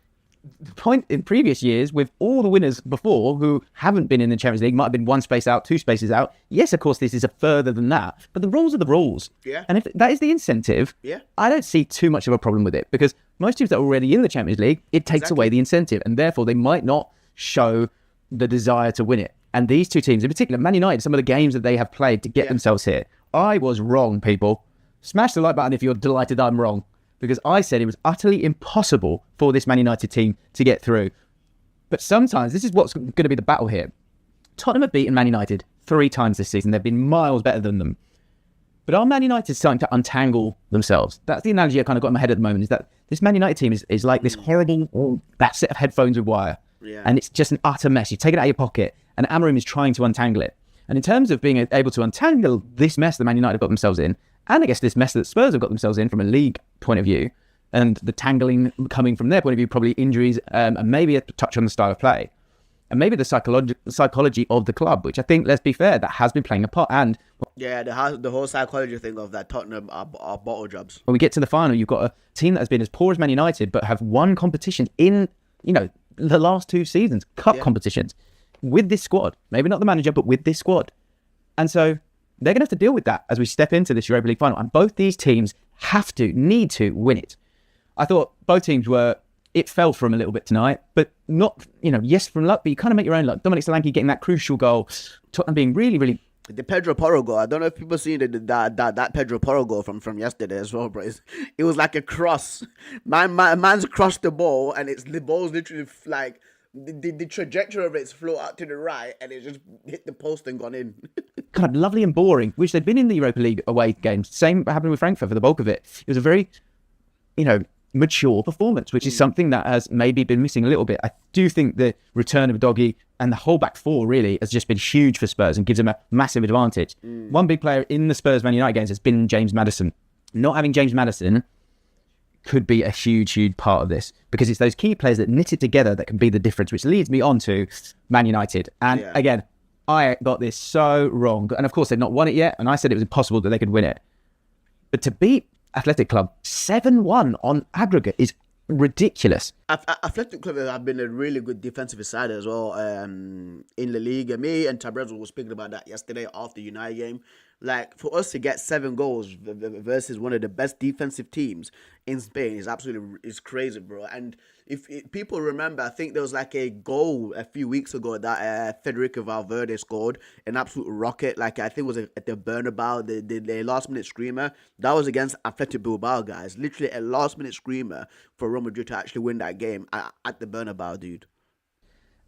the point in previous years, with all the winners before who haven't been in the Champions League, might have been one space out, two spaces out. Yes, of course, this is a further than that. But the rules are the rules. Yeah. And if that is the incentive, I don't see too much of a problem with it. Because most teams that are already in the Champions League, it takes away the incentive. And therefore, they might not show the desire to win it. And these two teams, in particular, Man United, some of the games that they have played to get themselves here. I was wrong, people. Smash the like button if you're delighted I'm wrong. Because I said it was utterly impossible for this Man United team to get through. But sometimes, this is what's going to be the battle here. Tottenham have beaten Man United 3 times this season. They've been miles better than them. But are Man United starting to untangle themselves? That's the analogy I kind of got in my head at the moment, is that this Man United team is like this horrible, that set of headphones with wire. Yeah. And it's just an utter mess. You take it out of your pocket, and Amorim is trying to untangle it. And in terms of being able to untangle this mess that Man United have got themselves in, and I guess this mess that Spurs have got themselves in from a league point of view, and the tangling coming from their point of view, probably injuries, and maybe a touch on the style of play, and maybe the psychology of the club, which I think, let's be fair, that has been playing a part. And yeah, the whole psychology thing of that Tottenham are bottle jobs. When we get to the final, you've got a team that has been as poor as Man United, but have won competitions in, the last 2 seasons, cup competitions, with this squad. Maybe not the manager, but with this squad. And so they're going to have to deal with that as we step into this Europa League final. And both these teams need to win it. I thought both teams it fell for them a little bit tonight, but not, yes, from luck, but you kind of make your own luck. Dominic Solanke getting that crucial goal, Tottenham being really, really The Pedro Porro goal. I don't know if people seen that Pedro Porro goal from yesterday as well, bro. It was like a cross. Man's crossed the ball, and the ball's literally like the trajectory of it's flow out to the right, and it just hit the post and gone in. God, lovely and boring. Which they've been in the Europa League away games. Same happened with Frankfurt for the bulk of it. It was a very, mature performance, which is something that has maybe been missing a little bit. I do think the return of Doggy and the whole back four really has just been huge for Spurs and gives them a massive advantage. One big player in the Spurs Man United games has been James Maddison. Not having James Maddison could be a huge, huge part of this, because it's those key players that knit it together that can be the difference, which leads me on to Man United. And again, I got this so wrong. And of course, they've not won it yet. And I said it was impossible that they could win it. But to beat Athletic Club 7-1 on aggregate is ridiculous. Athletic Club have been a really good defensive side as well in the league. Me and Tabrez was speaking about that yesterday after the United game. Like, for us to get 7 goals versus one of the best defensive teams in Spain is crazy, bro. And if people remember, I think there was like a goal a few weeks ago that Federico Valverde scored, an absolute rocket. Like, I think it was at the Bernabeu, the last minute screamer. That was against Athletic Bilbao, guys. Literally a last minute screamer for Real Madrid to actually win that game at the Bernabeu, dude.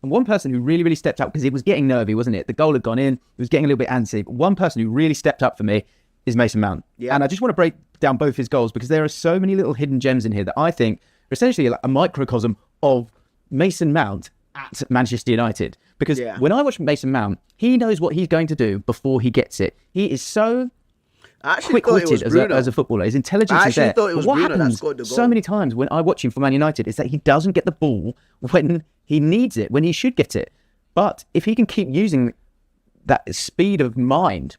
And one person who really, really stepped up, because it was getting nervy, wasn't it? The goal had gone in. It was getting a little bit antsy. But one person who really stepped up for me is Mason Mount. Yeah. And I just want to break down both his goals, because there are so many little hidden gems in here that I think are essentially like a microcosm of Mason Mount at Manchester United. Because when I watch Mason Mount, he knows what he's going to do before he gets it. He is so quick-witted as a footballer. His intelligence is there. But what happens so many times when I watch him for Man United is that he doesn't get the ball when he needs it, when he should get it. But if he can keep using that speed of mind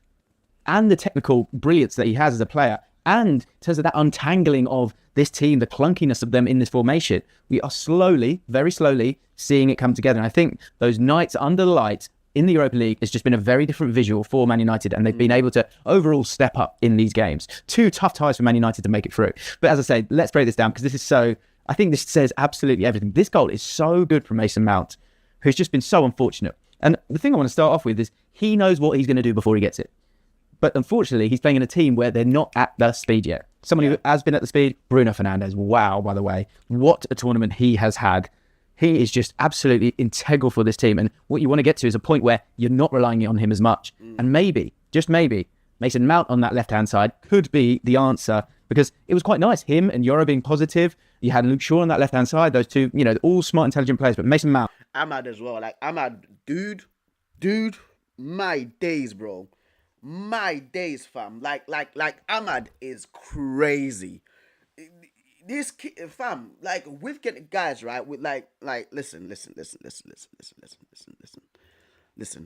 and the technical brilliance that he has as a player, and in terms of that untangling of this team, the clunkiness of them in this formation, we are slowly, very slowly, seeing it come together. And I think those nights under the lights in the Europa League has just been a very different visual for Man United, and they've been able to overall step up in these games. 2 tough ties for Man United to make it through. But as I say, let's break this down, because I think this says absolutely everything. This goal is so good from Mason Mount, who's just been so unfortunate. And the thing I want to start off with is he knows what he's going to do before he gets it. But unfortunately, he's playing in a team where they're not at the speed yet. Someone who has been at the speed, Bruno Fernandes. Wow, by the way. What a tournament he has had. He is just absolutely integral for this team. And what you want to get to is a point where you're not relying on him as much. And maybe, just maybe, Mason Mount on that left-hand side could be the answer, because it was quite nice. Him and Yoro being positive. You had Luke Shaw on that left-hand side. Those two, all smart, intelligent players. But Mason Mount. Ahmad as well. Like, Ahmad, dude, my days, bro. My days, fam. Like Ahmad is crazy. This kid, fam, like, we've got guys, right? With listen.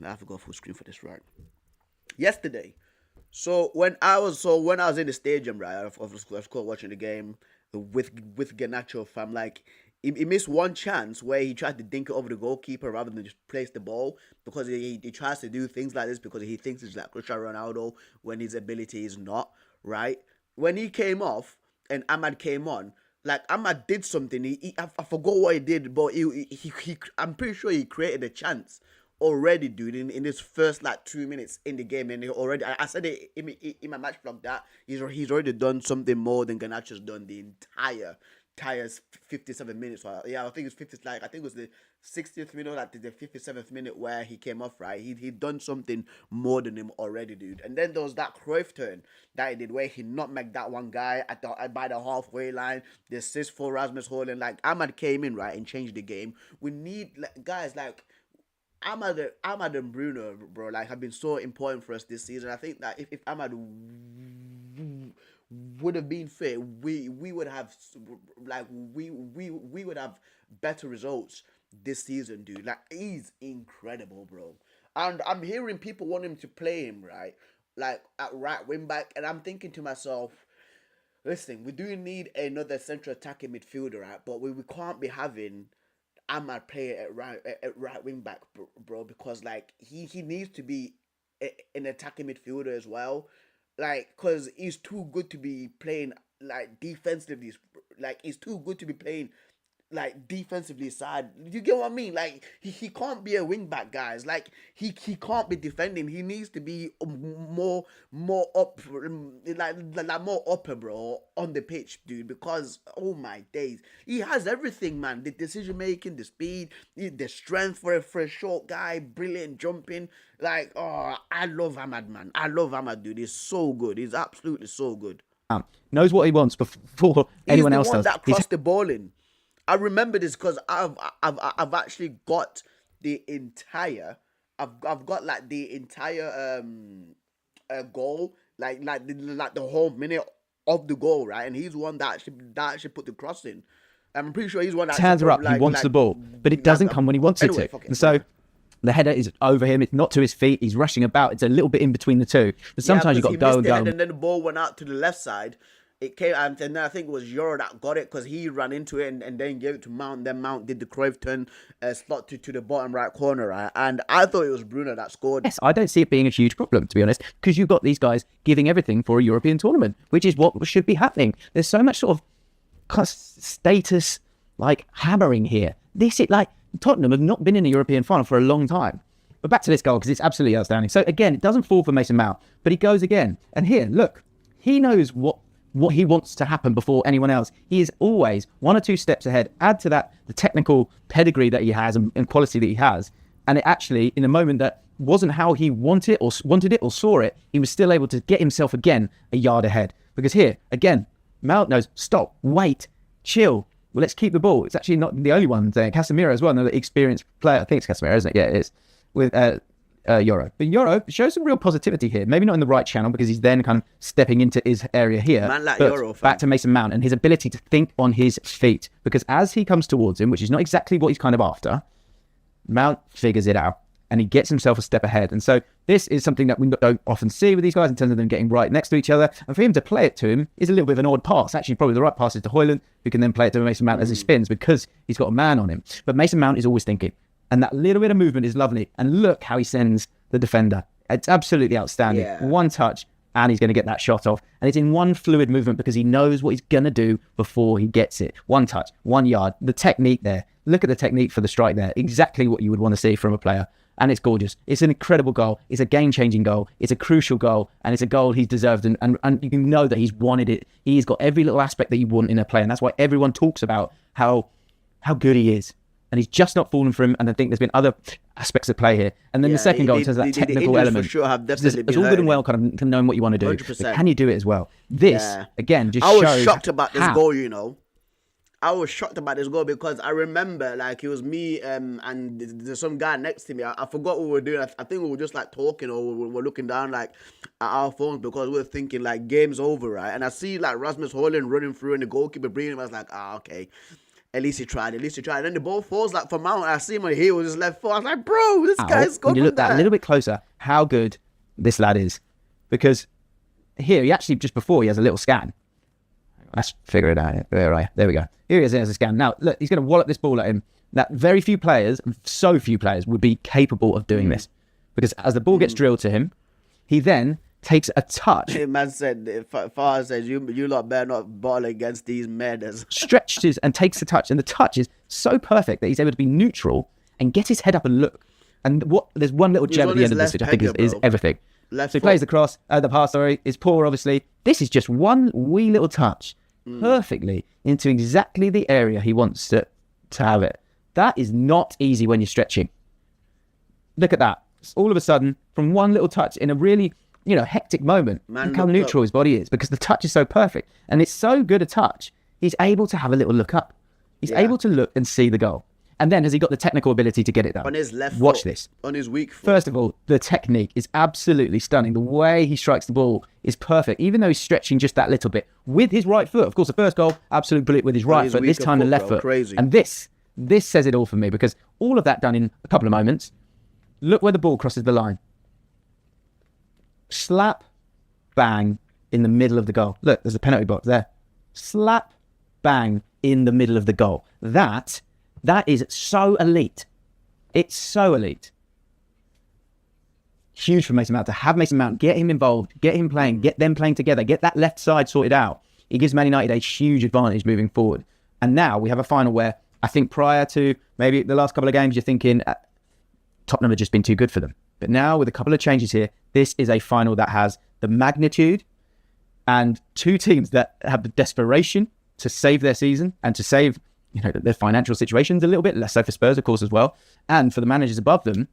I have to go full screen for this, right? Yesterday, when I was in the stadium, right, of course, watching the game with Garnacho, fam, like, he missed one chance where he tried to dink it over the goalkeeper rather than just place the ball, because he tries to do things like this because he thinks it's like Cristiano Ronaldo when his ability is not, right? When he came off and Ahmad came on, like, Ahmad did something. I forgot what he did, but he I'm pretty sure he created a chance already, dude, in his first 2 minutes in the game. And he already, I said it in my match vlog, that he's already done something more than Garnacho's done the entire 57 minutes. Yeah, I think it's 50. I think it was the 60th minute, the 57th minute where he came off. Right, he'd done something more than him already, dude. And then there was that Cruyff turn that he did where he nutmegged that one guy by the halfway line. The assist for Rasmus Højlund. Like, Ahmad came in, right, and changed the game. We need guys like Ahmad and Bruno, bro. Like, have been so important for us this season. I think that if Ahmad would have been fit, we would have we would have better results this season, dude. Like, he's incredible, bro. And I'm hearing people want him to play him, right, like at right wing back, and I'm thinking to myself, listen, we do need another central attacking midfielder, right? But we can't be having Ahmad play at right wing back, bro, because like he needs to be an attacking midfielder as well. Like, because he's too good to be playing, like, defensively. Like, he's too good to be playing, like defensively side. You get what I mean? Like he can't be a wing back, guys. Like he can't be defending. He needs to be more up, like more upper, bro, on the pitch, dude. Because oh my days, he has everything, man. The decision making, the speed, the strength for a short guy, brilliant jumping. Like, oh, I love Ahmad, man. I love Ahmad, dude. He's so good. He's absolutely so good. Knows what he wants before anyone else does. He's the one that crossed the ball in. I remember this because I've actually got the entire I've got like the entire goal, like the whole minute of the goal, right? And he's the one that actually put the cross in. I'm pretty sure he's one that hands are up. He wants the ball, but it doesn't come when he wants it to. And so the header is over him. It's not to his feet. He's rushing about. It's a little bit in between the two. But sometimes you've got to go and go. And then the ball went out to the left side. It came, and then I think it was Euro that got it because he ran into it and then gave it to Mount. Then Mount did the Cruyff turn, slot to the bottom right corner, right? And I thought it was Bruno that scored. Yes, I don't see it being a huge problem, to be honest, because you've got these guys giving everything for a European tournament, which is what should be happening. There's so much sort of status, like, hammering here. This is like Tottenham have not been in a European final for a long time. But back to this goal, because it's absolutely outstanding. So again, it doesn't fall for Mason Mount, but he goes again. And here, look, he knows what he wants to happen before anyone else. He is always 1 or 2 steps ahead. Add to that the technical pedigree that he has and quality that he has. And it actually, in a moment that wasn't how he wanted it or saw it, he was still able to get himself again a yard ahead. Because here, again, Mount knows, stop, wait, chill. Well, let's keep the ball. It's actually not the only one there. Casemiro as well, another experienced player. I think it's Casemiro, isn't it? Yeah, it is. With Euro. But Euro shows some real positivity here. Maybe not in the right channel because he's then kind of stepping into his area here. Man, like but Euro, back to Mason Mount and his ability to think on his feet. Because as he comes towards him, which is not exactly what he's kind of after, Mount figures it out and he gets himself a step ahead. And so this is something that we don't often see with these guys in terms of them getting right next to each other. And for him to play it to him is a little bit of an odd pass. Actually, probably the right pass is to Højlund, who can then play it to Mason Mount as he spins because he's got a man on him. But Mason Mount is always thinking. And that little bit of movement is lovely. And look how he sends the defender. It's absolutely outstanding. Yeah. One touch, and he's going to get that shot off. And it's in one fluid movement because he knows what he's going to do before he gets it. One touch, 1 yard. The technique there. Look at the technique for the strike there. Exactly what you would want to see from a player. And it's gorgeous. It's an incredible goal. It's a game-changing goal. It's a crucial goal. And it's a goal he's deserved. And you can know that he's wanted it. He's got every little aspect that you want in a player. And that's why everyone talks about how good he is. And he's just not fallen for him. And I think there's been other aspects of play here. And then the second goal, in terms of that technical element, sure have definitely it's all good and well kind of knowing what you want to do. 100%. But can you do it as well? This, again, just shows shows I was shocked about this how. goal, you know. I was shocked about this goal because I remember, like, it was me and there's some guy next to me. I forgot what we were doing. I think we were just, like, talking or we were looking down, like, at our phones because we were thinking, like, game's over, right? And I see, like, Rasmus Højlund running through and the goalkeeper bringing him. I was like, okay. At least he tried. And then the ball falls like from Mount. I see him on heel with his left foot. I was like, bro, this guy's gone. When you look that a little bit closer, how good this lad is. Because here, he actually, just before, he has a little scan. Let's figure it out. There we go. Here he is as a scan. Now, look, he's going to wallop this ball at him. That very few players, so few players, would be capable of doing this. Because as the ball gets drilled to him, he then takes a touch. Man said, Far says, you lot better not ball against these murders. Stretches and takes a touch. And the touch is so perfect that he's able to be neutral and get his head up and look. And there's one little gem at the end of this, which I think is everything. So he plays the cross, the pass, is poor, obviously. This is just one wee little touch perfectly into exactly the area he wants to have it. That is not easy when you're stretching. Look at that. All of a sudden, from one little touch in a really, hectic moment, look how neutral his body is because the touch is so perfect. And it's so good a touch, he's able to have a little look up. He's able to look and see the goal. And then has he got the technical ability to get it done? On his left Watch foot. this. On his weak foot. First of all, the technique is absolutely stunning. The way he strikes the ball is perfect, even though he's stretching just that little bit with his right foot. Of course, the first goal, absolute bullet with his right foot. This time the left foot. Crazy. And this says it all for me because all of that done in a couple of moments. Look where the ball crosses the line. Slap, bang, in the middle of the goal. Look, there's a penalty box there. Slap, bang, in the middle of the goal. That is so elite. It's so elite. Huge for Mason Mount to have Mason Mount, get him involved, get him playing, get them playing together, get that left side sorted out. It gives Man United a huge advantage moving forward. And now we have a final where I think prior to maybe the last couple of games, you're thinking Tottenham have just been too good for them. But now with a couple of changes here, this is a final that has the magnitude and two teams that have the desperation to save their season and to save, their financial situations a little bit, less so for Spurs, of course, as well. And for the managers above them,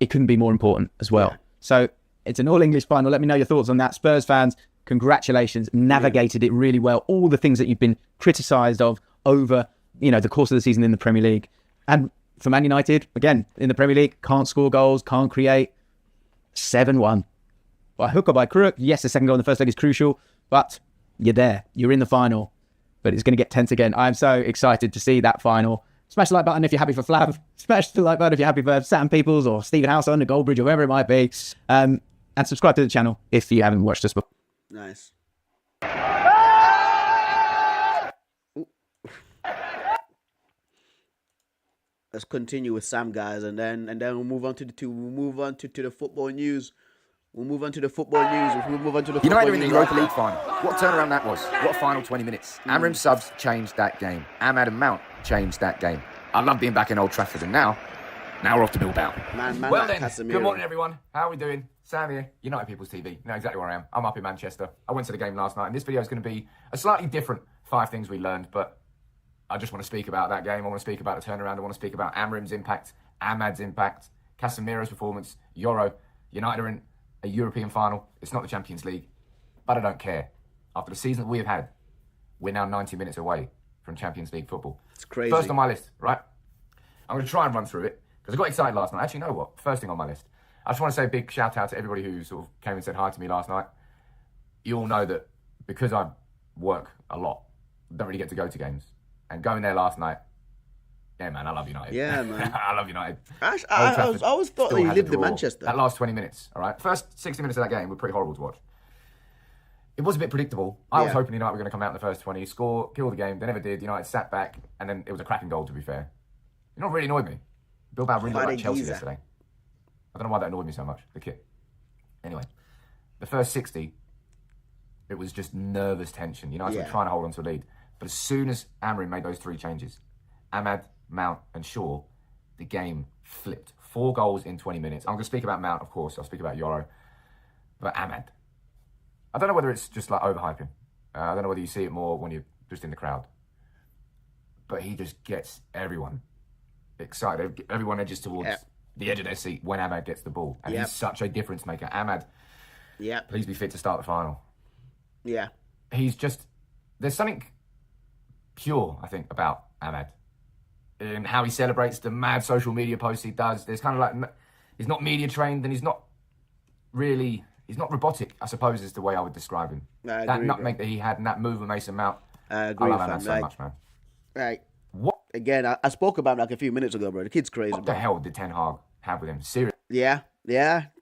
it couldn't be more important as well. Yeah. So it's an all-English final. Let me know your thoughts on that. Spurs fans, congratulations. Navigated it really well. All the things that you've been criticised of over, the course of the season in the Premier League. And for Man United, again, in the Premier League, can't score goals, can't create. 7-1. By hook or by crook, yes, the second goal in the first leg is crucial, but you're there. You're in the final. But it's going to get tense again. I'm so excited to see that final. Smash the like button if you're happy for Flav. Smash the like button if you're happy for Sam Peoples or Stephen House on the Goldbridge or wherever it might be. And subscribe to the channel if you haven't watched us before. Nice. Let's continue with Sam, guys, and then we'll move on to the football news. United in the Europa League final. What a turnaround that was. What a final 20 minutes. Amrim subs changed that game. Ahmad and Mount changed that game. I love being back in Old Trafford, and now we're off to Bilbao. Well then, good morning everyone. How are we doing? Sam here, United People's TV. You know exactly where I am. I'm up in Manchester. I went to the game last night, and this video is going to be a slightly different 5 things we learned, but I just want to speak about that game. I want to speak about the turnaround. I want to speak about Amrim's impact, Ahmad's impact, Casemiro's performance, Euro. United are in a European final. It's not the Champions League, but I don't care. After the season that we have had, we're now 90 minutes away from Champions League football. It's crazy. First on my list, right? I'm going to try and run through it because I got excited last night. Actually, you know what? First thing on my list. I just want to say a big shout out to everybody who sort of came and said hi to me last night. You all know that because I work a lot, I don't really get to go to games. And going there last night, yeah, man, I love United. Yeah, man. I love United. I always thought he lived in Manchester. That last 20 minutes, all right? First 60 minutes of that game were pretty horrible to watch. It was a bit predictable. I was hoping United were going to come out in the first 20, score, kill the game. They never did. United sat back, and then it was a cracking goal, to be fair. You know what really annoyed me? Bilbao really looked like Chelsea yesterday. I don't know why that annoyed me so much, the kit. Anyway, the first 60, it was just nervous tension. United were trying to hold on to a lead. But as soon as Amrim made those 3 changes, Ahmad, Mount and Shaw, the game flipped. 4 goals in 20 minutes. I'm going to speak about Mount, of course. I'll speak about Euro. But Ahmad, I don't know whether it's just like overhyping. I don't know whether you see it more when you're just in the crowd. But he just gets everyone excited. Everyone edges towards the edge of their seat when Ahmad gets the ball. And he's such a difference maker. Ahmad, please be fit to start the final. Yeah. He's just... There's something pure, I think, about Ahmad. And how he celebrates the mad social media posts he does. There's kind of like... He's not media trained and he's not really... He's not robotic, I suppose, is the way I would describe him. That nutmeg that he had and that move with Mason Mount. I agree, I love Ahmad so much, man. Right. What? Again, I spoke about him like a few minutes ago, bro. The kid's crazy, What the hell did Ten Hag have with him? Seriously? Yeah.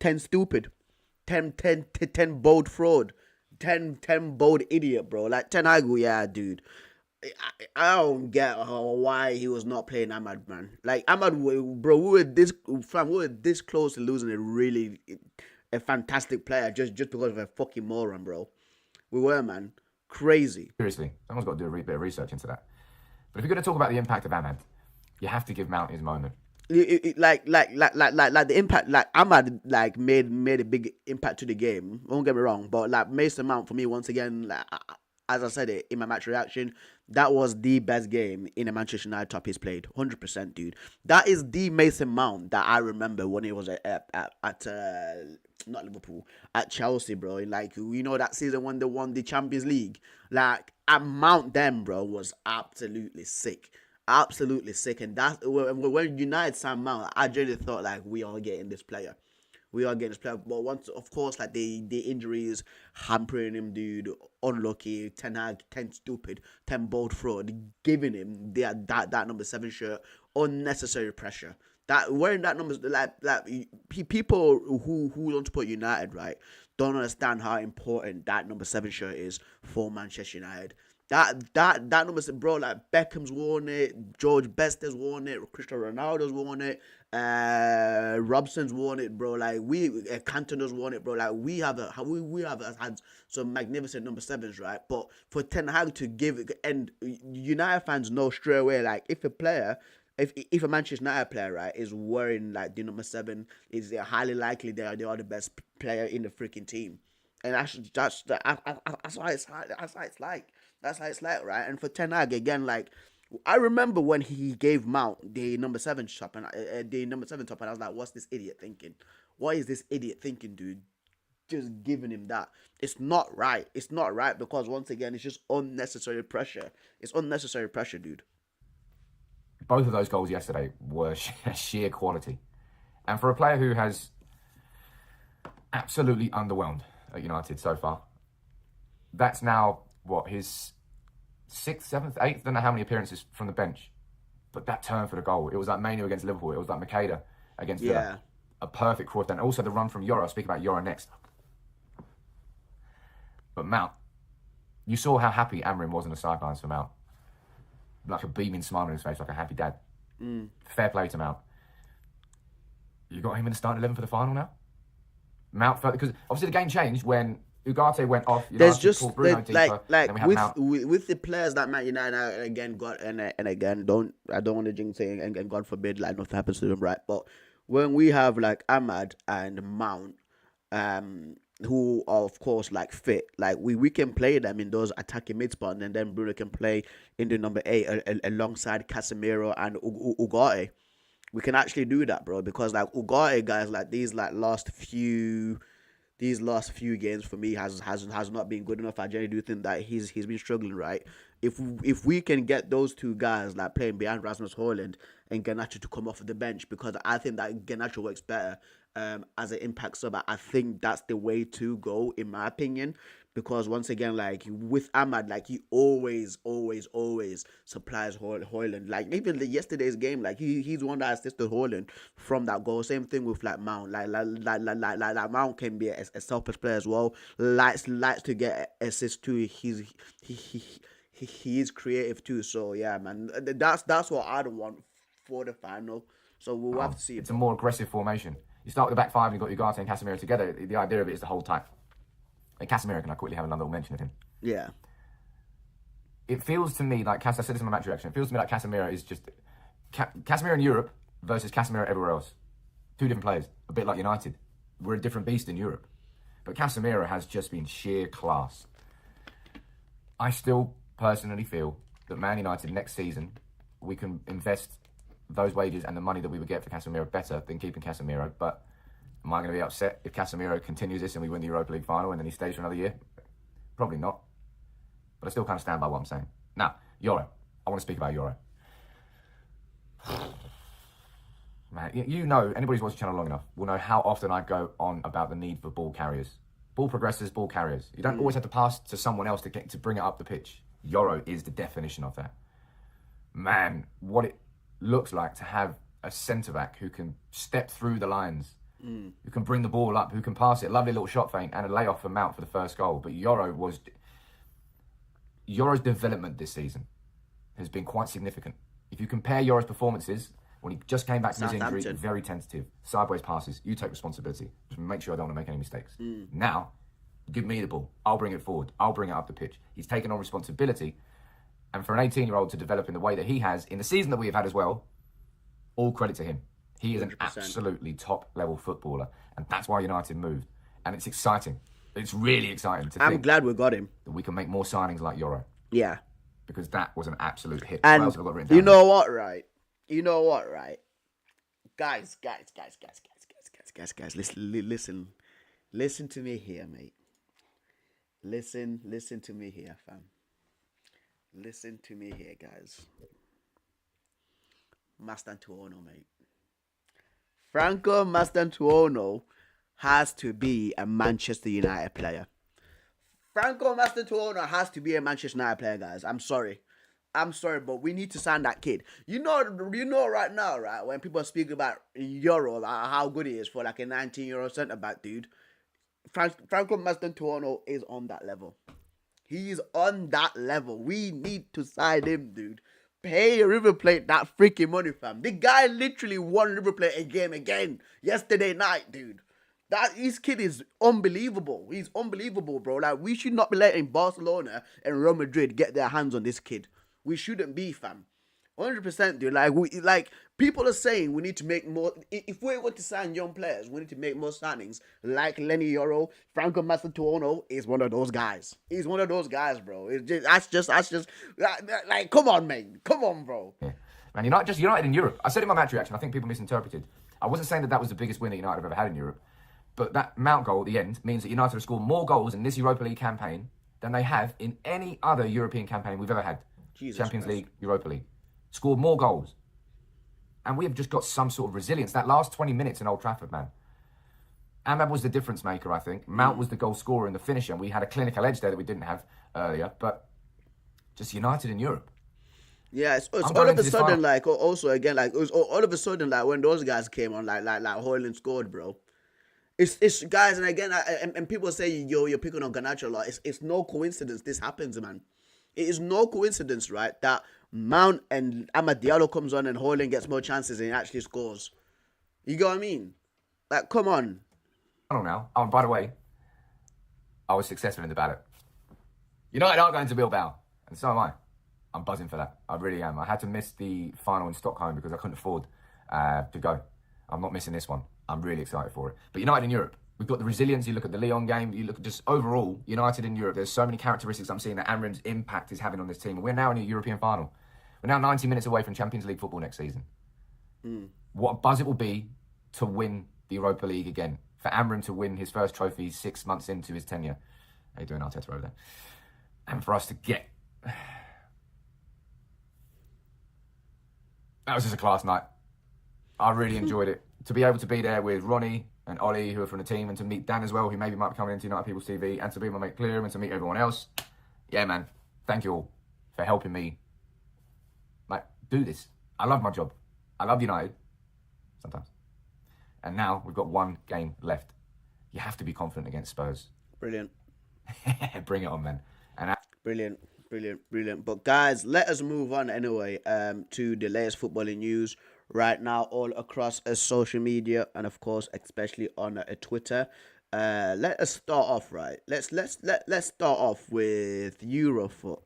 10 stupid. 10 bold fraud. 10 bold idiot, bro. Like, Ten Hag, dude. I don't get why he was not playing Ahmad, man. Like, Ahmad, bro, we were this close to losing a fantastic player just because of a fucking moron, bro. We were, man. Crazy. Seriously, someone's got to do a bit of research into that. But if you're going to talk about the impact of Ahmad, you have to give Mount his moment. Like the impact, like Ahmad, like made a big impact to the game. Don't get me wrong, but like Mason Mount for me, once again, like, as I said it in my match reaction, that was the best game in a Manchester United top he's played. 100%, dude. That is the Mason Mount that I remember when he was at not Liverpool, at Chelsea, bro. Like, you know, that season when they won the Champions League. Like, at Mount then, bro, was absolutely sick. Absolutely sick. And that's when United signed Mount, I genuinely thought, like, we are getting this player. But once, of course, like the injuries hampering him, dude. Unlucky. 10 Hag, 10 stupid, 10 bold fraud, giving him that number 7 shirt. Unnecessary pressure. That wearing that number, like people who don't support United, right, don't understand how important that number 7 shirt is for Manchester United. That number, bro, like Beckham's worn it, George Best has worn it, Cristiano Ronaldo's worn it, Robson's worn it, bro. Like Cantona's worn it, bro. Like we have had some magnificent number 7s, right? But for Ten Hag to give it, and United fans know straight away, like if a player. If a Manchester United player, right, is wearing like the number 7, is highly likely they are the best player in the freaking team, and that's how it's like. That's how it's like, right? And for Ten Hag again, like I remember when he gave Mount the number 7 top, and I was like, "What's this idiot thinking? What is this idiot thinking, dude? Just giving him that? It's not right. It's not right because once again, it's just unnecessary pressure. It's unnecessary pressure, dude." Both of those goals yesterday were sheer quality. And for a player who has absolutely underwhelmed at United so far, that's now, his 6th, 7th, 8th, I don't know how many appearances from the bench. But that turn for the goal, it was like Manu against Liverpool, it was like Makeda against Villa. A perfect cross down. Also the run from Euro, I'll speak about Euro next. But Mount, you saw how happy Amrin was on the sidelines for Mount. Like a beaming smile on his face, like a happy dad. Fair play to Mount. You got him in the starting 11 for the final now? Mount, because obviously the game changed when Ugarte went off. There's just Bruno deeper, like with the players that Man United again got, and again I don't want to jinx it, and God forbid like nothing happens to them, right? But when we have like Ahmad and Mount, who are of course like fit, like we can play them in those attacking mid spot, and then Bruno can play in the number 8 alongside Casemiro and Ugarte. We can actually do that, bro, because like Ugarte, guys, like these last few games for me has not been good enough. I generally do think that he's been struggling, right? If we can get those two guys like playing behind Rasmus Højlund and Garnacho to come off of the bench, because I think that Garnacho works better as an impact sub. I think that's the way to go, in my opinion, because once again, like with Ahmad, like he always supplies Højlund. Like even yesterday's game, like he's the one that assisted Højlund from that goal. Same thing with like Mount. Like Mount can be a selfish player as well. Likes to get assists too. He is creative too. So yeah, man, that's what I don't want for the final. So we'll have to see. It's a more aggressive formation. You start with the back 5 and you've got Ugarte and Casemiro together. The idea of it is to hold tight. And Casemiro, can I quickly have another little mention of him? Yeah. It feels to me like, I said this in my match reaction, it feels to me like Casemiro is just... Casemiro in Europe versus Casemiro everywhere else. 2 different players. A bit like United. We're a different beast in Europe. But Casemiro has just been sheer class. I still personally feel that Man United next season, we can invest those wages and the money that we would get for Casemiro better than keeping Casemiro. But am I going to be upset if Casemiro continues this and we win the Europa League final and then he stays for another year? Probably not. But I still kind of stand by what I'm saying. Now, Euro. I want to speak about Euro. Man, you know, anybody who's watched the channel long enough will know how often I go on about the need for ball carriers. Ball progressors, ball carriers. You don't always have to pass to someone else to bring it up the pitch. Euro is the definition of that. Man, what it looks like to have a centre-back who can step through the lines, who can bring the ball up, who can pass it. Lovely little shot feint and a layoff for Mount for the first goal. But Euro's development this season has been quite significant. If you compare Euro's performances, when he just came back from his injury, very tentative, sideways passes, you take responsibility. Just make sure I don't want to make any mistakes. Now, give me the ball. I'll bring it forward. I'll bring it up the pitch. He's taken on responsibility. And for an 18-year-old to develop in the way that he has, in the season that we have had as well, all credit to him. He is 100%. An absolutely top-level footballer. And that's why United moved. And it's exciting. It's really exciting to think. I'm glad we got him. That we can make more signings like Euro. Yeah. Because that was an absolute hit. And you know what, right? Guys, listen to me here, mate. Listen to me here, fam. Listen to me here, guys. Mastantuono, mate. Franco Mastantuono has to be a Manchester United player. Franco Mastantuono has to be a Manchester United player, guys. I'm sorry, but we need to sign that kid. You know right now, right, when people speak about Euro, how good he is for like a 19-year-old centre-back, dude. Franco Mastantuono is on that level. He's on that level. We need to sign him, dude. Pay River Plate that freaking money, fam. The guy literally won River Plate a game again yesterday night, dude. His kid is unbelievable. He's unbelievable, bro. Like, we should not be letting Barcelona and Real Madrid get their hands on this kid. We shouldn't be, fam. 100%, dude. Like people are saying we need to make more. If we want to sign young players, we need to make more signings. Like Lenny Yoro, Franco Mazzatuono is one of those guys. He's one of those guys, bro. That's just like, come on, man. Come on, bro. Yeah. Man, United in Europe. I said in my match reaction, I think people misinterpreted. I wasn't saying that was the biggest win that United have ever had in Europe. But that Mount goal at the end means that United have scored more goals in this Europa League campaign than they have in any other European campaign we've ever had. Champions League, Europa League. Scored more goals. And we have just got some sort of resilience. That last 20 minutes in Old Trafford, man. Ahmad was the difference maker, I think. Mount was the goal scorer and the finisher. And we had a clinical edge there that we didn't have earlier. But just United in Europe. Yeah, it's all of a sudden, like, also again, like, it was all of a sudden, like, when those guys came on, like Højlund scored, bro. It's guys, and again, and people say, you're picking on Garnacho a lot. It's no coincidence this happens, man. It is no coincidence, right, that Mount and Amad Diallo comes on and Højlund gets more chances and he actually scores. You get what I mean? Like, come on. I don't know. Oh, by the way, I was successful in the ballot. United are going to Bilbao, and so am I. I'm buzzing for that. I really am. I had to miss the final in Stockholm because I couldn't afford to go. I'm not missing this one. I'm really excited for it. But United in Europe, we've got the resilience. You look at the Lyon game. You look at just overall, United in Europe. There's so many characteristics I'm seeing that Amram's impact is having on this team. We're now in a European final. We're now 90 minutes away from Champions League football next season. What a buzz it will be to win the Europa League again. For Amram to win his first trophy 6 months into his tenure. How you doing, Arteta, over there? And for us to get... That was just a class night. I really enjoyed it. To be able to be there with Ronnie and Ollie, who are from the team, and to meet Dan as well, who maybe might be coming into United People's TV, and to be my mate Clear, and to meet everyone else. Yeah, man. Thank you all for helping me, like, do this. I love my job. I love United. Sometimes. And now we've got one game left. You have to be confident against Spurs. Brilliant. Bring it on, man. Brilliant. But guys, let us move on anyway to the latest footballing news right now all across social media, and of course especially on Twitter. Let us start off, right. Let's start off with Eurofoot.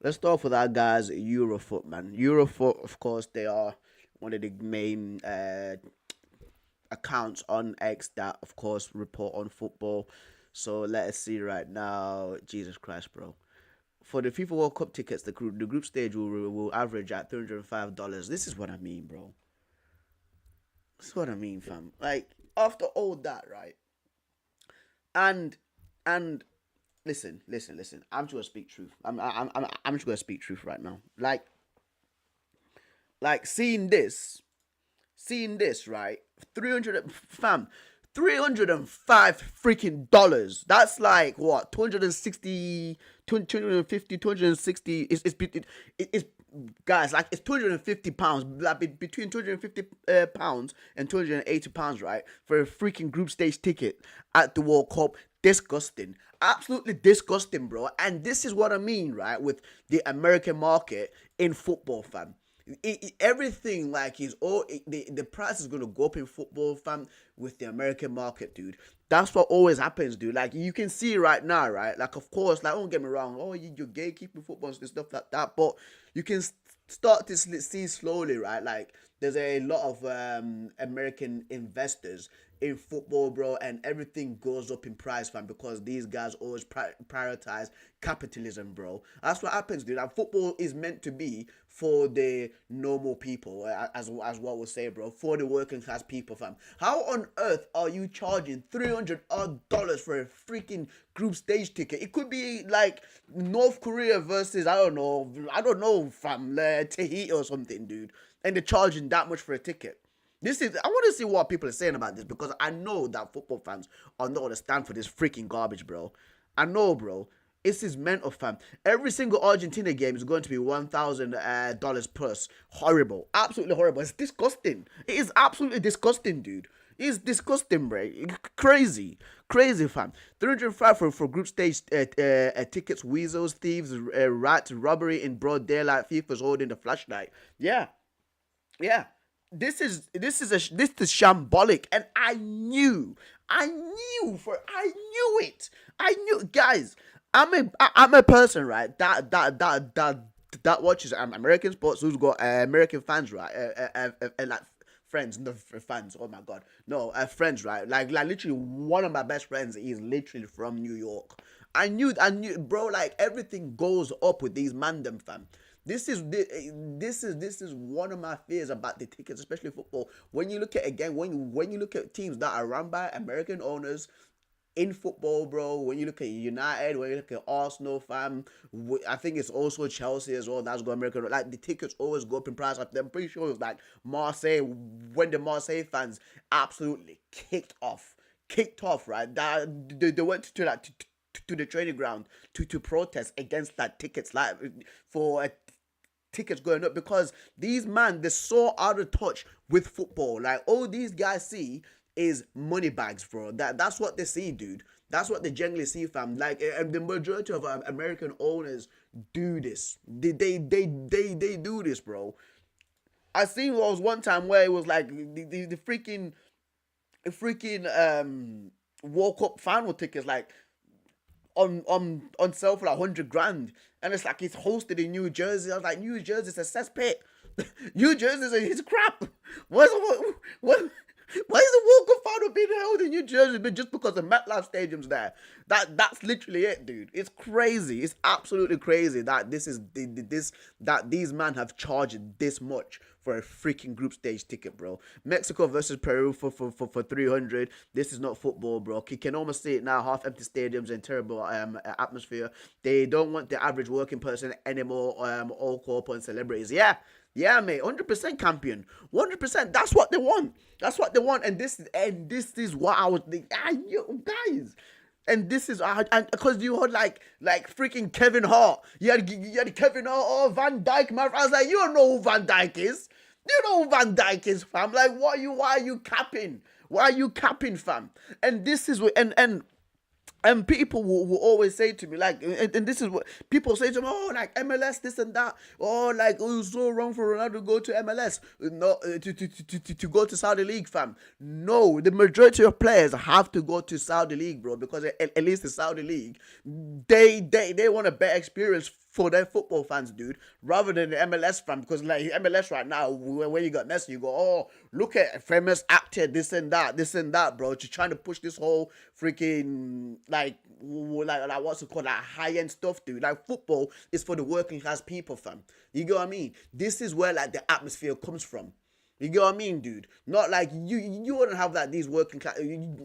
Let's start off with our guys at Eurofoot, man. Eurofoot, of course, they are one of the main accounts on X that, of course, report on football. So let us see right now. Jesus Christ, bro. For the FIFA World Cup tickets, the group stage will average at $305. This is what I mean, bro. This is what I mean, fam. Like, after all that, right? And listen. I'm just gonna speak truth. I'm just gonna speak truth right now. Like seeing this, right? $305 freaking dollars. That's like what? 260. It's guys, like, it's £250, like, between £250 and £280, right, for a freaking group stage ticket at the World Cup. Disgusting. Absolutely disgusting, bro. And this is what I mean, right, with the American market in football, fam. Everything, like, the price is going to go up in football, fam, with the American market, dude. That's what always happens, dude. Like, you can see right now, right? Like, of course, like, don't get me wrong. Oh, you're gatekeeping football and stuff like that. But you can start to see slowly, right? Like, there's a lot of American investors in football, bro, and everything goes up in price, fam, because these guys always prioritize capitalism, bro. That's what happens, dude. And football is meant to be for the normal people, as what we'll say, bro, for the working class people, fam. How on earth are you charging $300 for a freaking group stage ticket? It could be like North Korea versus, I don't know, fam, Tahiti or something, dude, and they're charging that much for a ticket. I want to see what people are saying about this, because I know that football fans are not going to stand for this freaking garbage, bro. I know, bro. This is mental, fam. Every single Argentina game is going to be $1,000 plus. Horrible. Absolutely horrible. It's disgusting. It is absolutely disgusting, dude. It's disgusting, bro. Crazy. Crazy, fam. 305 for group stage tickets, weasels, thieves, rats, robbery in broad daylight, thief was holding the flashlight. Yeah. This is shambolic, and I knew it. I knew, guys. I'm a person, right? That watches American sports, who's got American fans, right? Like friends, no fans. Oh my god, no, friends, right? Like literally, one of my best friends is literally from New York. I knew, bro. Like everything goes up with these mandem, fam. This is one of my fears about the tickets, especially football. When you look at, again, when you look at teams that are run by American owners in football, bro, when you look at United, when you look at Arsenal, fam, I think it's also Chelsea as well. That's got American. Like the tickets always go up in price. I'm pretty sure it was like Marseille, when the Marseille fans absolutely kicked off, right? That they went to the training ground to protest against that tickets, like for tickets going up, because these man, they're so out of touch with football. Like all these guys see is money bags, bro. That's what they see, dude. That's what they generally see, fam. Like, and the majority of American owners do this. They do this, bro. I seen there was one time where it was like the freaking World Cup final tickets, like on sale for like 100 grand, and it's like it's hosted in New Jersey. I was like, New Jersey's a cesspit. New Jersey's crap. Why is the World Cup final being held in New Jersey? But just because the MetLife Stadium's there. That's literally it, dude. It's crazy. It's absolutely crazy that that these men have charged this much for a freaking group stage ticket, bro. Mexico versus Peru for 300. This is not football, bro. You can almost see it now. Half empty stadiums and terrible atmosphere. They don't want the average working person anymore. All corporate and celebrities. Yeah, mate, 100% campion, 100%. That's what they want. And this is what I was thinking. Guys. And this is, and because you had like freaking Kevin Hart. You had Kevin Hart or Van Dijk, man. I was like, you don't know who Van Dijk is. You know who Van Dijk is, fam. Like, why are you capping? Why are you capping, fam? And this is what, and people will always say to me, like, and this is what people say to me, oh, like MLS, this and that, oh, like, oh, it's so wrong for Ronaldo to go to MLS, no, to go to Saudi League, fam. No, the majority of players have to go to Saudi League, bro, because at least the Saudi League, they want a better experience for their football fans, dude, rather than the MLS fan. Because like MLS right now, when you got Messi, you go, oh, look at a famous actor, this and that, bro. Just trying to push this whole freaking like what's it called, like high-end stuff, dude. Like football is for the working class people, fam. You get what I mean? This is where like the atmosphere comes from. You get what I mean, dude? Not like you wouldn't have like these working class, you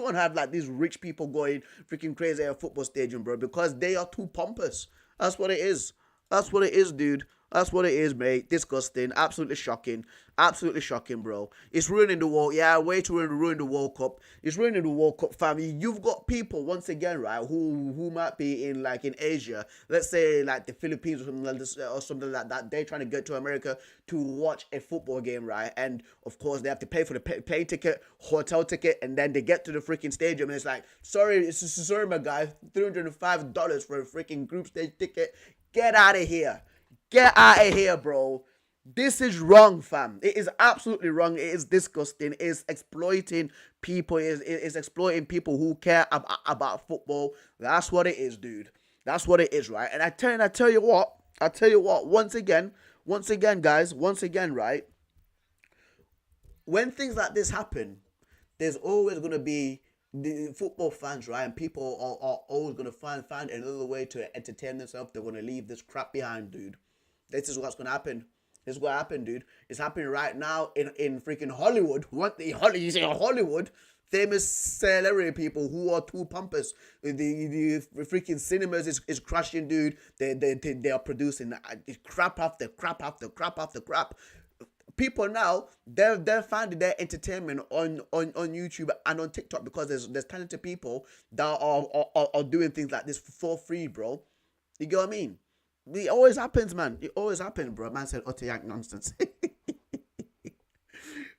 wouldn't have like these rich people going freaking crazy at a football stadium, bro, because they are too pompous. That's what it is. That's what it is, dude. That's what it is, mate. Disgusting. Absolutely shocking. Absolutely shocking, bro. It's ruining the world. Yeah, way to ruin the World Cup. It's ruining the World Cup, family. You've got people, once again, right, who might be in Asia. Let's say like the Philippines or something like that. They're trying to get to America to watch a football game, right? And of course, they have to pay for the plane ticket, hotel ticket, and then they get to the freaking stadium, and it's like, sorry, my guy, $305 for a freaking group stage ticket. Get out of here. Get out of here, bro. This is wrong, fam. It is absolutely wrong. It is disgusting. It is exploiting people. It is exploiting people who care about football. That's what it is, dude. That's what it is, right? And I tell you what, once again, guys, right? When things like this happen, there's always going to be the football fans, right? And people are always going to find another way to entertain themselves. They're going to leave this crap behind, dude. This is what's going to happen. This is what happened, dude. It's happening right now in freaking Hollywood. You say Hollywood? Famous celebrity people who are too pompous. The freaking cinemas is crashing, dude. They are producing crap after crap after crap after crap. People now, they're finding their entertainment on YouTube and on TikTok, because there's talented people that are doing things like this for free, bro. You get what I mean? It always happens, man. It always happens, bro. Man said utter yank nonsense.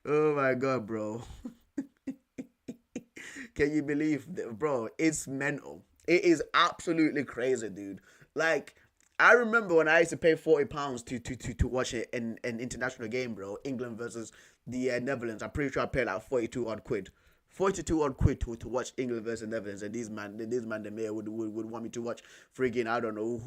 Oh my god, bro. Can you believe that, bro? It's mental. It is absolutely crazy, dude. Like, I remember when I used to pay £40 to watch an international game, bro. England versus the Netherlands. I'm pretty sure I paid like 42 odd quid. 42 odd quid to watch England versus Netherlands, and these man the mayor would want me to watch friggin' I don't know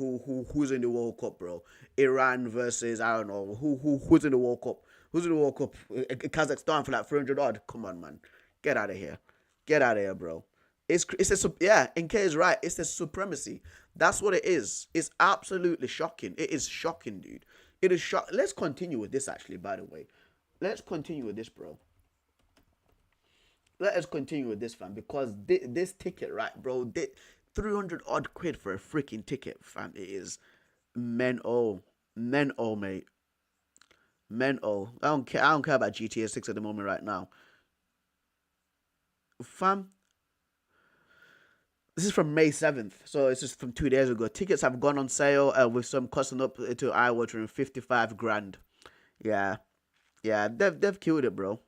who's in the World Cup, bro. Iran versus I don't know who's in the World Cup. Who's in the World Cup? Kazakhstan for like 300 odd. Come on, man. Get out of here. Get out of here, bro. It's NK is right. It's the supremacy. That's what it is. It's absolutely shocking. It is shocking, dude. It is shocking. Let's continue with this, actually, by the way. Let's continue with this, bro. Let us continue with this, fam, because this ticket, right, bro, 300 odd quid for a freaking ticket, fam. It is mental, mate. Mental. I don't care about GTA 6 at the moment right now, fam. This is from May 7th, so it's just from 2 days ago. Tickets have gone on sale with some costing up to eye-watering 55 grand. Yeah, they've killed it, bro.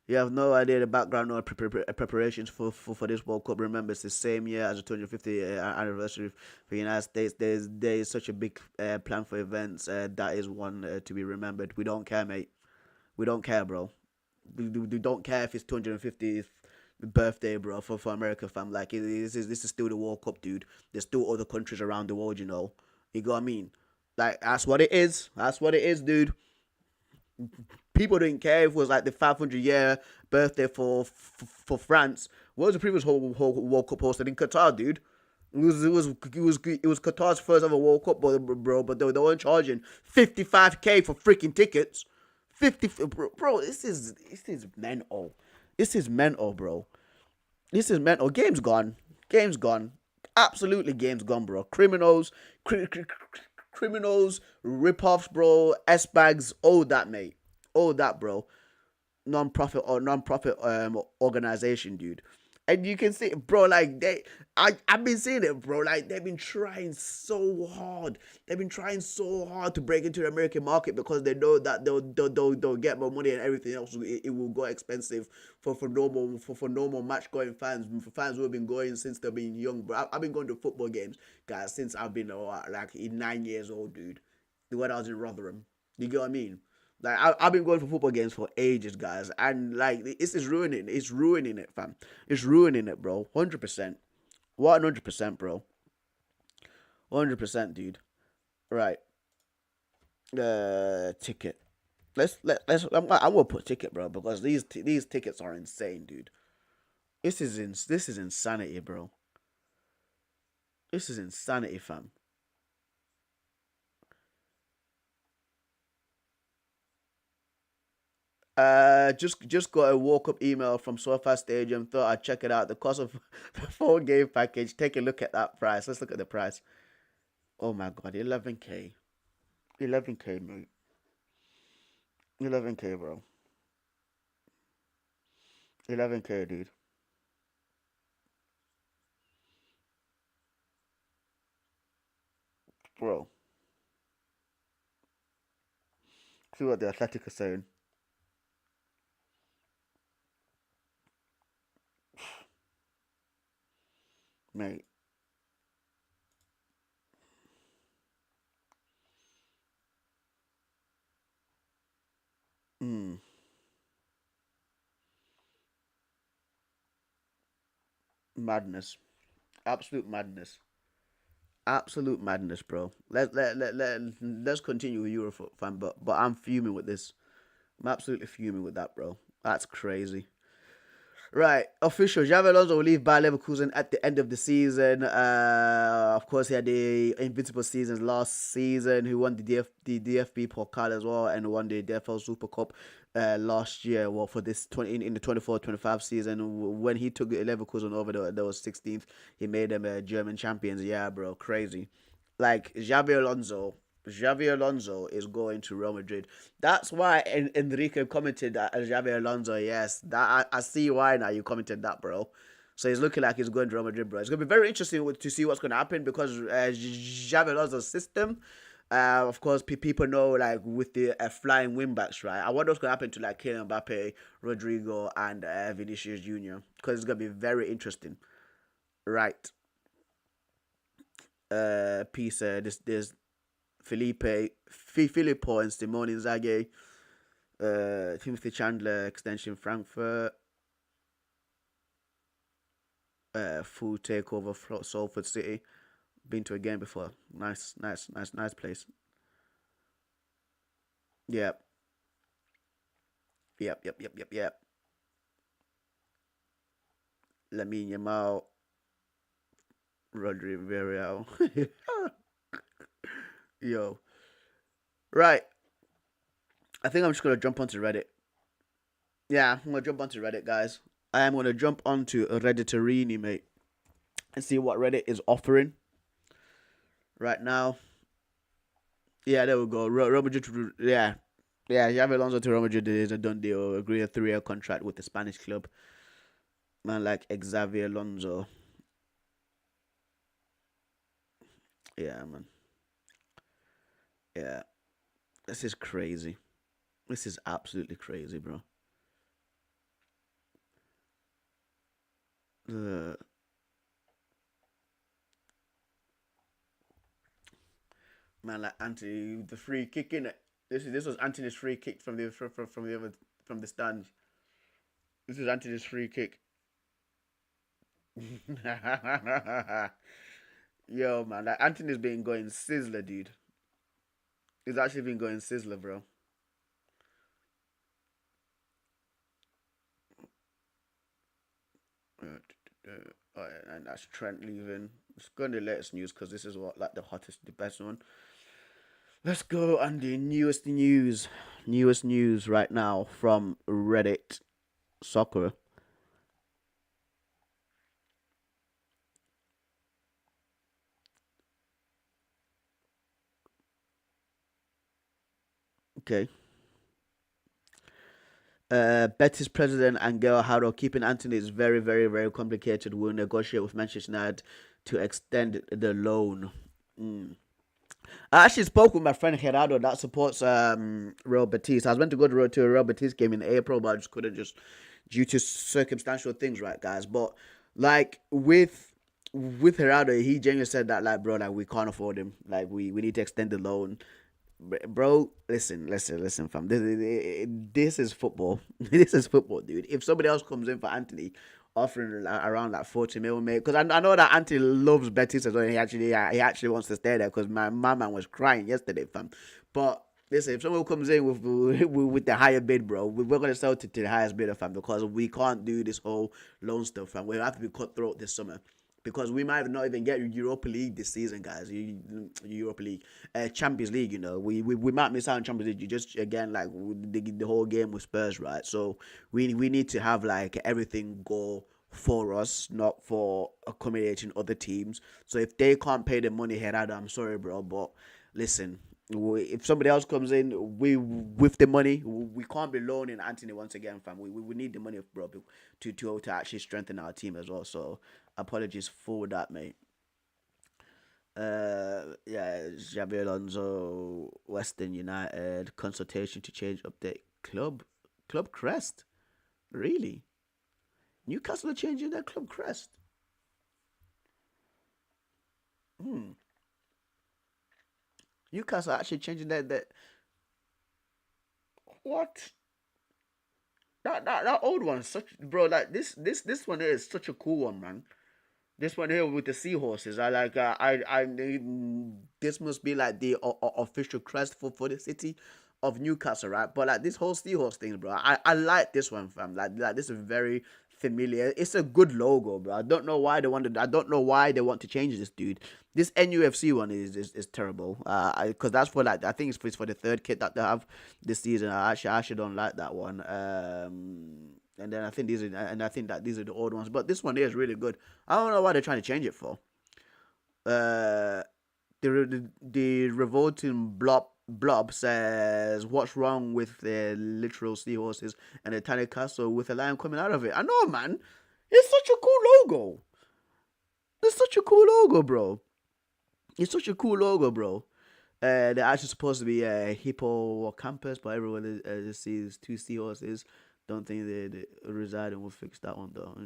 You have no idea the background or preparations for this World Cup. Remember, it's the same year as the 250th anniversary for the United States. There is such a big plan for events. That is one to be remembered. We don't care, mate. We don't care, bro. We don't care if it's 250th birthday, bro, for America, fam. Like, this is still the World Cup, dude. There's still other countries around the world, you know. You know what I mean? Like, that's what it is. That's what it is, dude. People didn't care if it was like the 500-year birthday for France. What was the previous World Cup hosted in Qatar, dude? It was Qatar's first ever World Cup, bro. But they weren't charging 55k for freaking tickets. Bro. This is mental. This is mental, bro. This is mental. Game's gone. Absolutely, game's gone, bro. Criminals, rip-offs, bro. S-bags, all that, mate. All that, bro. Non-profit organization, dude. And you can see, bro, like, I've been seeing it, bro. Like, they've been trying so hard. To break into the American market because they know that they'll get more money and everything else. It will go expensive for normal match-going fans. For fans who have been going since they've been young, bro. I've been going to football games, guys, since I've been, like, 9 years old, dude. When I was in Rotherham. You get what I mean? Like, I've been going for football games for ages, guys, and like this is ruining it, fam. It's ruining it, bro. 100%. 100%, bro. 100%, dude. Right. Ticket. I'm gonna put ticket, bro, because these tickets are insane, dude. This is insanity, bro. This is insanity, fam. Just got a walk-up email from SoFi Stadium. Thought I'd check it out. The cost of 4-game package. Take a look at that price. Let's look at the price. Oh my god, 11k. 11k, mate. 11k, bro. 11k, dude. Bro. See what the Athletic are saying. Mate. Madness. Absolute madness. Absolute madness, bro. Let's continue with EUROPA, fam. But I'm fuming with this. I'm absolutely fuming with that, bro. That's crazy. Right, official. Xabi Alonso will leave Bayer Leverkusen at the end of the season. Of course, he had the invincible seasons last season. He won the DFB Pokal as well, and won the DFL Super Cup last year. Well, for this in the 24-25 season, when he took Leverkusen over, there was 16th. He made them German champions. Yeah, bro, crazy. Like Xabi Alonso is going to Real Madrid. That's why Enrique commented that Xabi Alonso. Yes, that I see why now you commented that, bro. So he's looking like he's going to Real Madrid, bro. It's going to be very interesting to see what's going to happen because Xabi Alonso's system Of course, people know like with the flying wingbacks, right? I wonder what's gonna happen to like Kylian Mbappe, Rodrigo, and Vinicius Junior, because it's gonna be very interesting, right? Piece. There's Filippo and Simone Inzaghi. Timothy Chandler extension Frankfurt. Full takeover for Salford City. Been to a game before. Nice place. Yep. Lamine Yamal. Rodri Villarreal. Yo. Right. I think I'm just going to jump onto Reddit. Yeah, I'm going to jump onto Reddit, guys. I am going to jump onto Redditorini, mate, and see what Reddit is offering right now. Yeah, there we go. Real Madrid, yeah, Xabi Alonso to Real Madrid is a done deal. Agree a 3-year contract with the Spanish club. Man like Xavi Alonso. Yeah, man. Yeah. This is crazy. This is absolutely crazy, bro. Man, like Anthony, the free kick in it. This was Anthony's free kick from the stands. This is Anthony's free kick. Yo, man, like Anthony's been going sizzler, dude. He's actually been going sizzler, bro. And that's Trent leaving. It's going to the latest news because this is what like the hottest, the best one. Let's go on the newest news right now from Reddit Soccer. Okay. Betis president Angel Haro keeping Anthony is very, very, very complicated. We'll negotiate with Manchester United to extend the loan. I actually spoke with my friend Gerardo that supports Real Betis. I was meant to go to a Real Betis game in April, but I just couldn't, just due to circumstantial things, right, guys? But like with Gerardo, he genuinely said that like, bro, like we can't afford him. Like we need to extend the loan. Bro, listen, fam. This is football. This is football, dude. If somebody else comes in for Anthony, offering around like 40 mil, mate, because I know that Anthony loves Betis as well. He actually wants to stay there because my man was crying yesterday, fam. But listen, if someone comes in with the higher bid, bro, we're gonna sell to the highest bidder, fam, because we can't do this whole loan stuff, fam. We have to be cutthroat this summer. Because we might not even get Europa League this season, guys. Europa League, Champions League. You know, we might miss out on Champions League. You just again like the whole game with Spurs, right? So we need to have like everything go for us, not for accommodating other teams. So if they can't pay the money, Gerardo, I'm sorry, bro, but listen. If somebody else comes in, with the money, we can't be loaning Anthony once again, fam. We need the money, bro, to actually strengthen our team as well. So apologies for that, mate. Yeah, Xabi Alonso, Western United consultation to change update club crest. Really? Newcastle are changing their club crest. Newcastle are actually changing that. What? That old one is such, bro. Like this one here is such a cool one, man. This one here with the seahorses. I like. This must be like the official crest for the city of Newcastle, right? But like this whole seahorse thing, bro. I like this one, fam. Like this is very familiar. It's a good logo, bro. I don't know why they want to change this, dude. This NUFC one is terrible. Because that's for like, I think it's for the third kit that they have this season. I actually don't like that one. And then I think these are the old ones. But this one here is really good. I don't know why they're trying to change it for. The revolting blob says, what's wrong with the literal seahorses and the tiny castle with a lion coming out of it? I know, man. It's such a cool logo. It's such a cool logo, bro. They're actually supposed to be hippocampus, but everyone sees two seahorses. Don't think they reside and will fix that one though.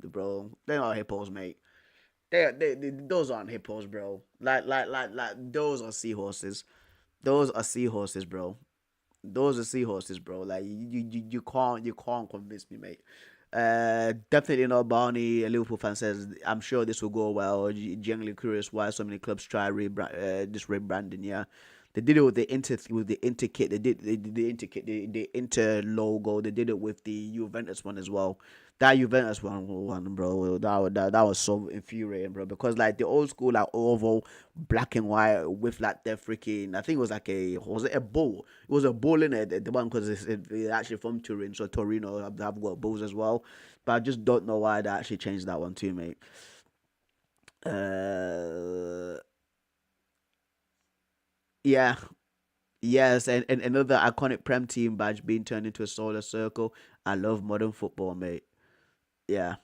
Bro, they're not hippos, mate. Those aren't hippos, bro. Like those are seahorses. Those are seahorses, bro. Those are seahorses, bro. Like you can't convince me, mate. Definitely not Barney. A Liverpool fan says, I'm sure this will go well. Genuinely curious why so many clubs try this rebranding. Yeah, they did it with the Inter kit. They did the Inter kit, the Inter logo. They did it with the Juventus one as well. That Juventus one, bro, that was so infuriating, bro. Because like the old school, like oval, black and white with like the freaking, I think it was like was it a bull? It was a bull in it. The one because it's actually from Turin, so Torino have got bulls as well. But I just don't know why they actually changed that one too, mate. Yeah. Yes, and another iconic Prem team badge being turned into a solar circle. I love modern football, mate. Yeah,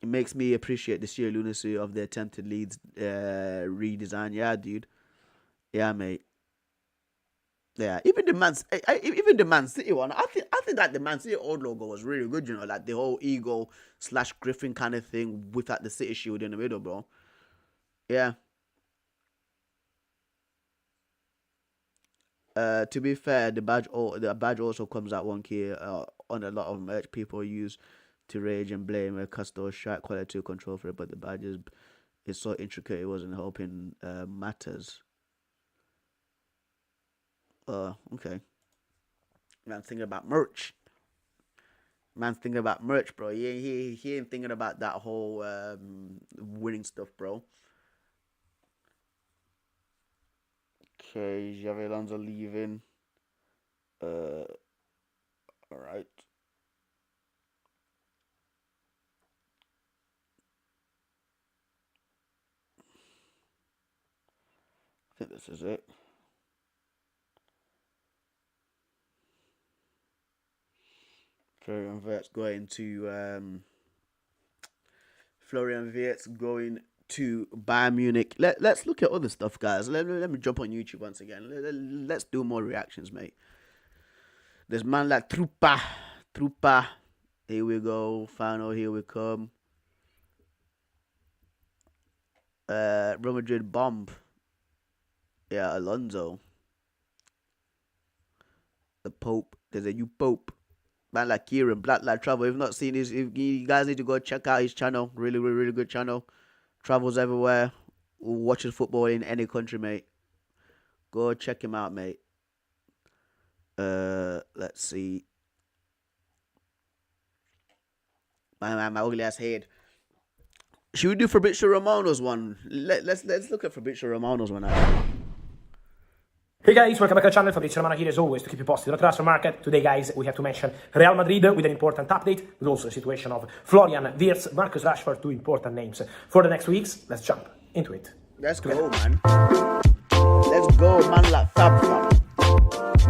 it makes me appreciate the sheer lunacy of the attempted Leeds redesign. Yeah, dude. Yeah, mate. Yeah, even the Man City one. I think that the Man City old logo was really good. You know, like the whole eagle / griffin kind of thing with like the City shield in the middle, bro. Yeah. To be fair, the badge also comes out wonky on a lot of merch people use to rage and blame a custom shite quality control for it, but the badge is so intricate it wasn't helping matters. Okay. Man's thinking about merch. Bro. He ain't thinking about that whole winning stuff, bro. Okay, Xavi Alonso leaving. Alright. I think this is it. Florian Wirtz going to Bayern Munich. Let's look at other stuff, guys. Let me jump on YouTube once again. Let's do more reactions, mate. There's man like Trupa. Here we go. Final, here we come. Real Madrid bomb. Yeah, Alonso. The Pope. There's a new Pope. Man like Kieran, Black Light Travel. If you've not seen this, if you guys need to go check out his channel. Really, really, really good channel. Travels everywhere. Watches football in any country, mate. Go check him out, mate. Let's see. My ugly ass head. Should we do Fabrizio Romano's one? Let's look at Fabrizio Romano's one. Hey guys, welcome back to the channel. Fabrizio Romano here as always to keep you posted on the transfer market. Today, guys, we have to mention Real Madrid with an important update, but also the situation of Florian Wirtz, Marcus Rashford, two important names for the next weeks. Let's jump into it. Let's go, man. Let's go, man like Fab.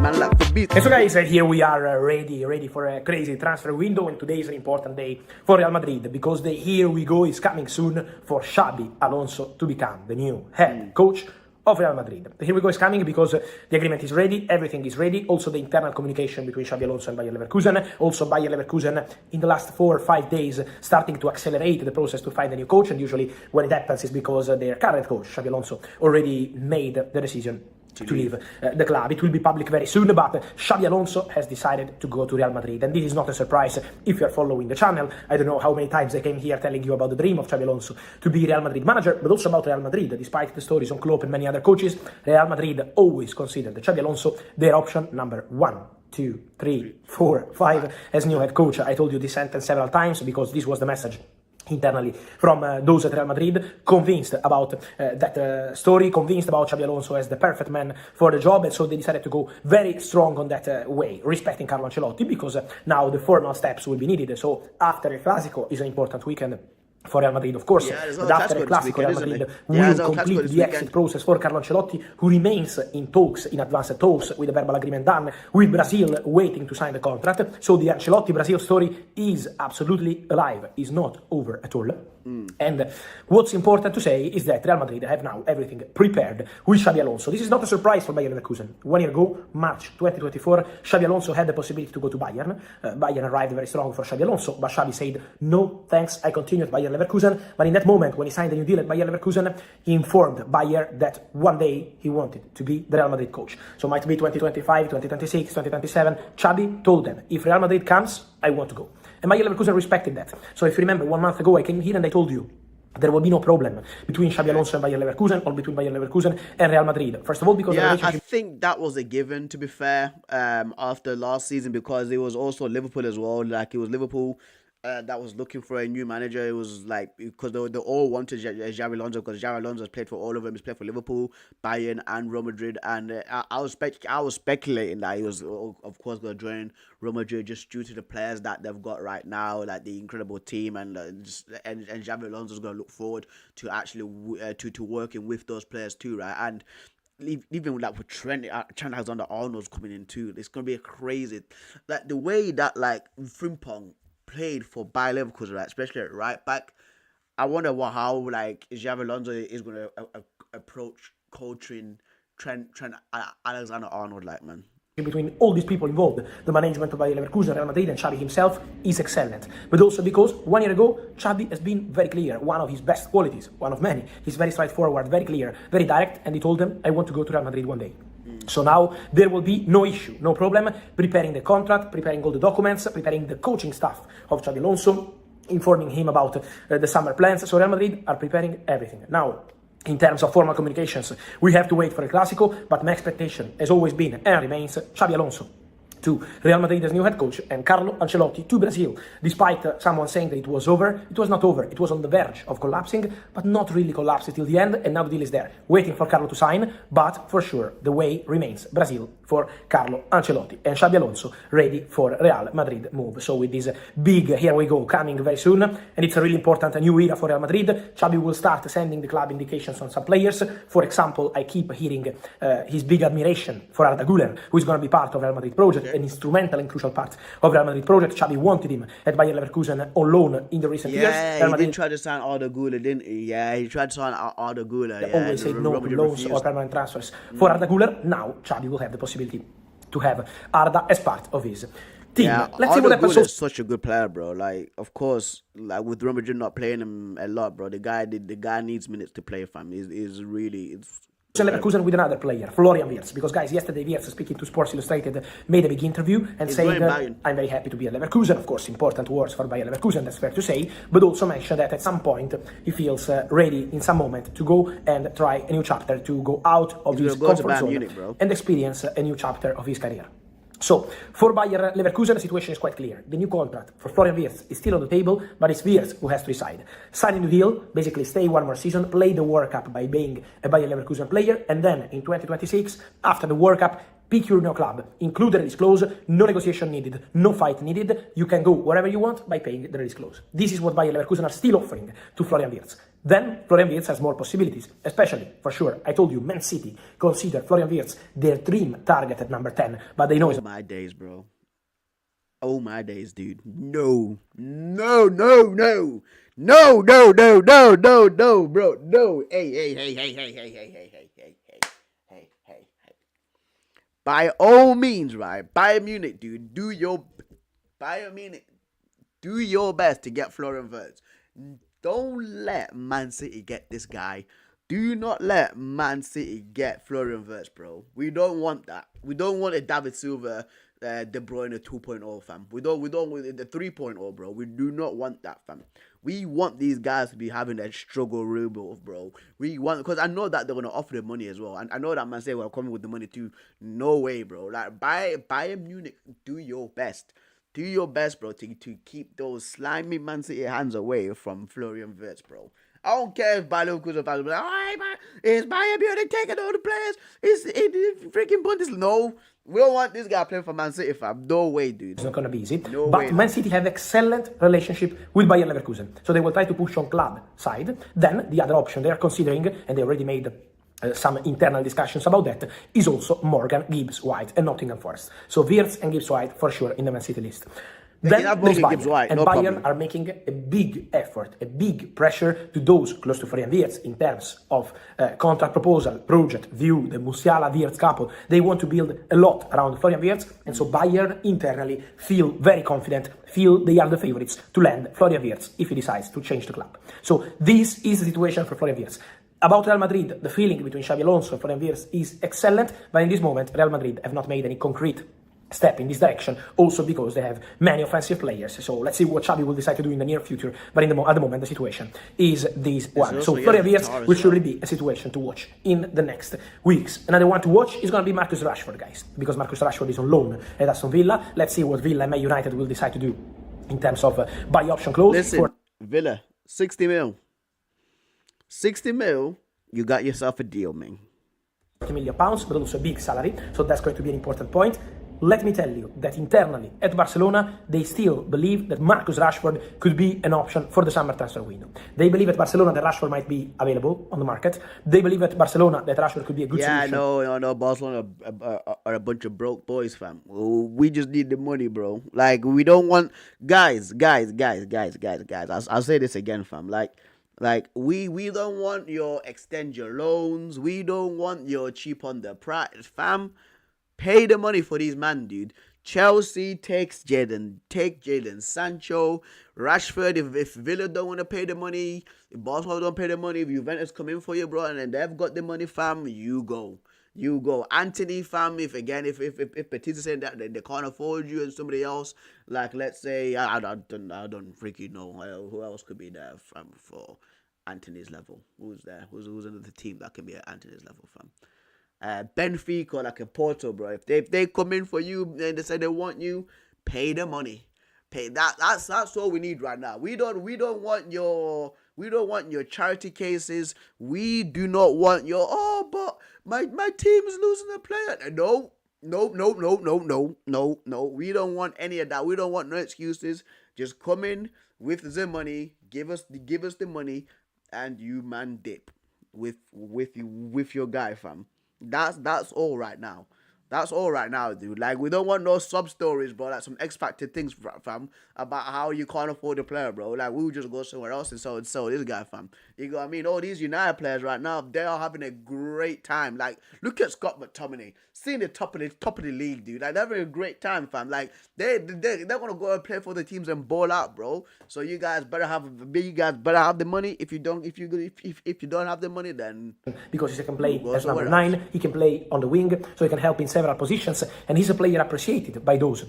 Man like Fabrizio. And so, guys, here we are ready for a crazy transfer window, and today is an important day for Real Madrid because the here we go is coming soon for Xabi Alonso to become the new head coach of Real Madrid. Here we go is coming because the agreement is ready, everything is ready, also the internal communication between Xabi Alonso and Bayer Leverkusen, also Bayer Leverkusen in the last 4 or 5 days starting to accelerate the process to find a new coach, and usually when it happens is because their current coach, Xabi Alonso, already made the decision to leave the club. It will be public very soon, but Xabi Alonso has decided to go to Real Madrid, and this is not a surprise if you are following the channel. I don't know how many times I came here telling you about the dream of Xabi Alonso to be Real Madrid manager, but also about Real Madrid. Despite the stories on Klopp and many other coaches, Real Madrid always considered Xabi Alonso their option number 1, 2, 3, 4, 5 as new head coach. I told you this sentence several times because this was the message internally from those at Real Madrid, convinced about that story, convinced about Xabi Alonso as the perfect man for the job, and so they decided to go very strong on that way, respecting Carlo Ancelotti, because now the formal steps will be needed. So after El Clasico is an important weekend for Real Madrid, of course, but after El Clasico, Real Madrid will complete the exit process for Carlo Ancelotti, who remains in advanced talks with the verbal agreement done, with Brazil waiting to sign the contract. So the Ancelotti-Brazil story is absolutely alive, is not over at all. And what's important to say is that Real Madrid have now everything prepared with Xabi Alonso. This is not a surprise for Bayer Leverkusen. 1 year ago, March 2024, Xabi Alonso had the possibility to go to Bayern. Bayern arrived very strong for Xabi Alonso, but Xabi said, no, thanks, I continue at Bayer Leverkusen. But in that moment, when he signed a new deal at Bayer Leverkusen, he informed Bayer that one day he wanted to be the Real Madrid coach. So might be 2025, 2026, 2027. Xabi told them, if Real Madrid comes, I want to go. And Bayer Leverkusen respected that. So if you remember, 1 month ago I came here and I told you there will be no problem between Xabi Alonso and Bayer Leverkusen, or between Bayer Leverkusen and Real Madrid. First of all, because I think that was a given, to be fair, after last season, because it was also Liverpool as well. Like, it was Liverpool that was looking for a new manager. It was like, because they all wanted Xabi Alonso, because Xabi Alonso has played for all of them. He's played for Liverpool, Bayern, and Real Madrid. And I was speculating that he was, of course, going to join Real Madrid just due to the players that they've got right now, like the incredible team, and Xabi Alonso is going to look forward to actually to working with those players too, right? And even like with Trent Alexander-Arnold's coming in too, it's going to be a crazy, like the way that like Frimpong played for Bayer Leverkusen, right, especially at right back. I wonder how like Xabi Alonso is going to approach coaching Trent Alexander-Arnold, like, man. Between all these people involved, the management of Bayer Leverkusen, Real Madrid, and Xabi himself is excellent. But also because 1 year ago, Xabi has been very clear. One of his best qualities, one of many, he's very straightforward, very clear, very direct, and he told them, I want to go to Real Madrid one day. So now there will be no issue, no problem, preparing the contract, preparing all the documents, preparing the coaching staff of Xabi Alonso, informing him about the summer plans. So Real Madrid are preparing everything. Now, in terms of formal communications, we have to wait for El Clásico, but my expectation has always been and remains Xabi Alonso to Real Madrid as new head coach, and Carlo Ancelotti to Brazil. Despite someone saying that it was over, it was not over. It was on the verge of collapsing, but not really collapsed till the end, and now the deal is there, waiting for Carlo to sign, but for sure the way remains Brazil for Carlo Ancelotti, and Xabi Alonso ready for Real Madrid move. So with this big here we go coming very soon, and it's a really important new era for Real Madrid. Xabi will start sending the club indications on some players. For example, I keep hearing his big admiration for Arda Güler, who is going to be part of Real Madrid project, an instrumental and crucial part of Real Madrid project. Xabi wanted him at Bayer Leverkusen on loan in the recent years. Yeah, he did try to sign Arda Güler, didn't he? Yeah, he tried to sign Arda Güler. They always said no to loans or permanent transfers for Arda Güler. Now Xabi will have the possibility to have Arda as part of his team. Yeah, let's see what happens. Is such a good player, bro. Like, of course, like with Real Madrid not playing him a lot, bro. The guy needs minutes to play, fam. Is really. Leverkusen with another player, Florian Wirtz, because guys, yesterday Wirtz, speaking to Sports Illustrated, made a big interview and saying, I'm very happy to be at Leverkusen. Of course, important words for Bayer Leverkusen, that's fair to say, but also mentioned that at some point he feels ready in some moment to go and try a new chapter, to go out of his comfort zone and experience a new chapter of his career. So, for Bayer Leverkusen, the situation is quite clear. The new contract for Florian Wirtz is still on the table, but it's Wirtz who has to decide. Sign a new deal, basically stay one more season, play the World Cup by being a Bayer Leverkusen player, and then in 2026, after the World Cup, pick your new club, include the release clause, no negotiation needed, no fight needed, you can go wherever you want by paying the release clause. This is what Bayer Leverkusen are still offering to Florian Wirtz. Then Florian Wirtz has more possibilities, especially, for sure, I told you, Man City consider Florian Wirtz their dream target at number 10, but they know it's my days, bro. Oh my days, dude. No, bro. No. Hey. By all means, right? Bayern Munich, dude, do your best to get Florian Wirtz. Don't let Man City get this guy. Do not let Man City get Florian Wirtz, bro. We don't want that. We don't want a David Silva, De Bruyne 2.0, fam. We don't want the 3.0, bro. We do not want that, fam. We want these guys to be having a struggle rebuild, bro. We want, because I know that they're gonna offer the money as well, and I know that Man City will come with the money too. No way, bro. Like, Bayern Munich, do your best. Do your best, bro, to keep those slimy Man City hands away from Florian Wirtz, bro. I don't care if Bayer Leverkusen fans will be like, oh, is Bayern Munich taking all the players? It's freaking Bundesliga. No, we don't want this guy playing for Man City, fam. No way, dude. It's not going to be easy. No but way, Man City have excellent relationship with Bayer Leverkusen. So they will try to push on club side. Then the other option they are considering, and they already made some internal discussions about that, is also Morgan, Gibbs, White, and Nottingham Forest. So Wirtz and Gibbs White for sure in the Man City list. Then there's Bayern, and Bayern are making a big effort, a big pressure to those close to Florian Wirtz in terms of contract proposal, project, view, the Musiala-Wirtz couple. They want to build a lot around Florian Wirtz, and so Bayern internally feel very confident, feel they are the favorites to land Florian Wirtz if he decides to change the club. So this is the situation for Florian Wirtz. About Real Madrid, the feeling between Xabi Alonso and Florian Wirtz is excellent, but in this moment, Real Madrid have not made any concrete step in this direction, also because they have many offensive players. So let's see what Xabi will decide to do in the near future, but at the moment, the situation is this one. So Florian Wirtz will surely be a situation to watch in the next weeks. Another one to watch is going to be Marcus Rashford, guys, because Marcus Rashford is on loan at Aston Villa. Let's see what Villa and Man United will decide to do in terms of buy option clause. Listen, Villa, 60 mil. 60 mil, you got yourself a deal, man. £40 million, but also a big salary, so that's going to be an important point. Let me tell you that internally at Barcelona, they still believe that Marcus Rashford could be an option for the summer transfer window. They believe at Barcelona that Rashford might be available on the market. They believe at Barcelona that Rashford could be a good solution. No, Barcelona are a bunch of broke boys, fam. We just need the money, bro. Like, we don't want... Guys. I'll say this again, fam. Like we don't want your extend your loans. We don't want your cheap on the price, fam. Pay the money for these man, dude. Chelsea take Jadon Sancho, Rashford. If Villa don't want to pay the money, if Barcelona don't pay the money, if Juventus come in for you, bro, and then they've got the money, fam, you go. Anthony, fam. If Petit is saying that they can't afford you and somebody else, like let's say I don't freaking know who else could be there, fam, for Anthony's level. Who's there? Who's another team that can be at Anthony's level, fam? Benfica, like a Porto, bro. If they come in for you and they say they want you, pay the money. Pay that. That's all we need right now. We don't want your charity cases. We do not want your but my team is losing a player. No. We don't want any of that. We don't want no excuses. Just come in with the money. Give us the money, and you man dip with your guy, fam. That's all right now. That's all right now, dude. Like, we don't want no sub stories, bro. Like some X Factor things, fam, about how you can't afford a player, bro. Like, we would just go somewhere else and sell this guy, fam. You know what I mean? All these United players right now, they are having a great time. Like, look at Scott McTominay, seeing the top of the league, dude. Like, they're having a great time, fam. Like, they're gonna go and play for the teams and ball out, bro. So you guys better have the money. If you don't have the money, then because he can play as number 9, he can play on the wing, so he can help in several positions, and he's a player appreciated by those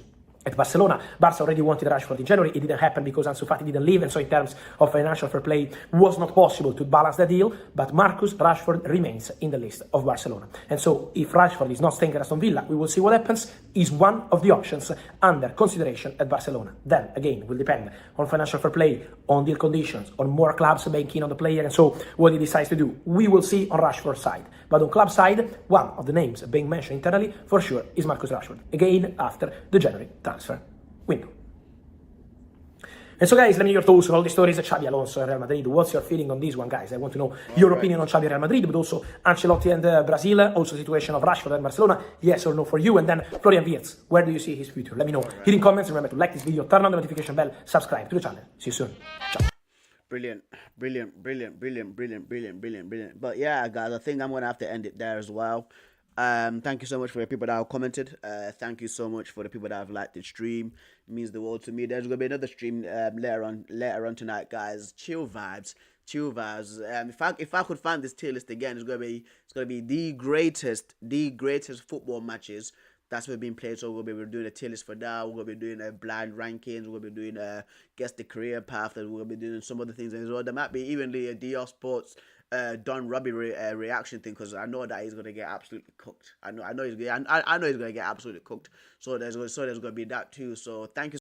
at Barcelona. Barca already wanted Rashford in January. It didn't happen because Ansu Fati didn't leave, and so in terms of financial fair play, was not possible to balance the deal. But Marcus Rashford remains in the list of Barcelona, and so if Rashford is not staying at Aston Villa, we will see what happens. Is one of the options under consideration at Barcelona. Then again, it will depend on financial fair play, on deal conditions, on more clubs being keen on the player, and so what he decides to do. We will see on Rashford's side. But on club side, one of the names being mentioned internally for sure is Marcus Rashford. Again, after the January transfer window. And so, guys, let me know your thoughts on all the stories of Xabi Alonso and Real Madrid. What's your feeling on this one, guys? I want to know your opinion on Xabi and Real Madrid, but also Ancelotti and Brazil, also the situation of Rashford and Barcelona, yes or no for you, and then Florian Wirtz, where do you see his future? Let me know here in comments. Remember to like this video, turn on the notification bell, subscribe to the channel. See you soon. Ciao. Brilliant. But yeah, guys, I think I'm going to have to end it there as well. Thank you so much for the people that have commented. Thank you so much for the people that have liked the stream. It means the world to me. There's gonna be another stream later on tonight, guys. Chill vibes. If I could find this tier list again, it's gonna be the greatest football matches that's been played. So we're doing a tier list for that. We're gonna be doing a blind rankings. We're gonna be doing guess the career path. And we're gonna be doing some other things as well. There might be evenly a DR Sports Don Robbie reaction thing, because I know that he's gonna get absolutely cooked. I know he's gonna get absolutely cooked. So there's gonna be that too. So thank you.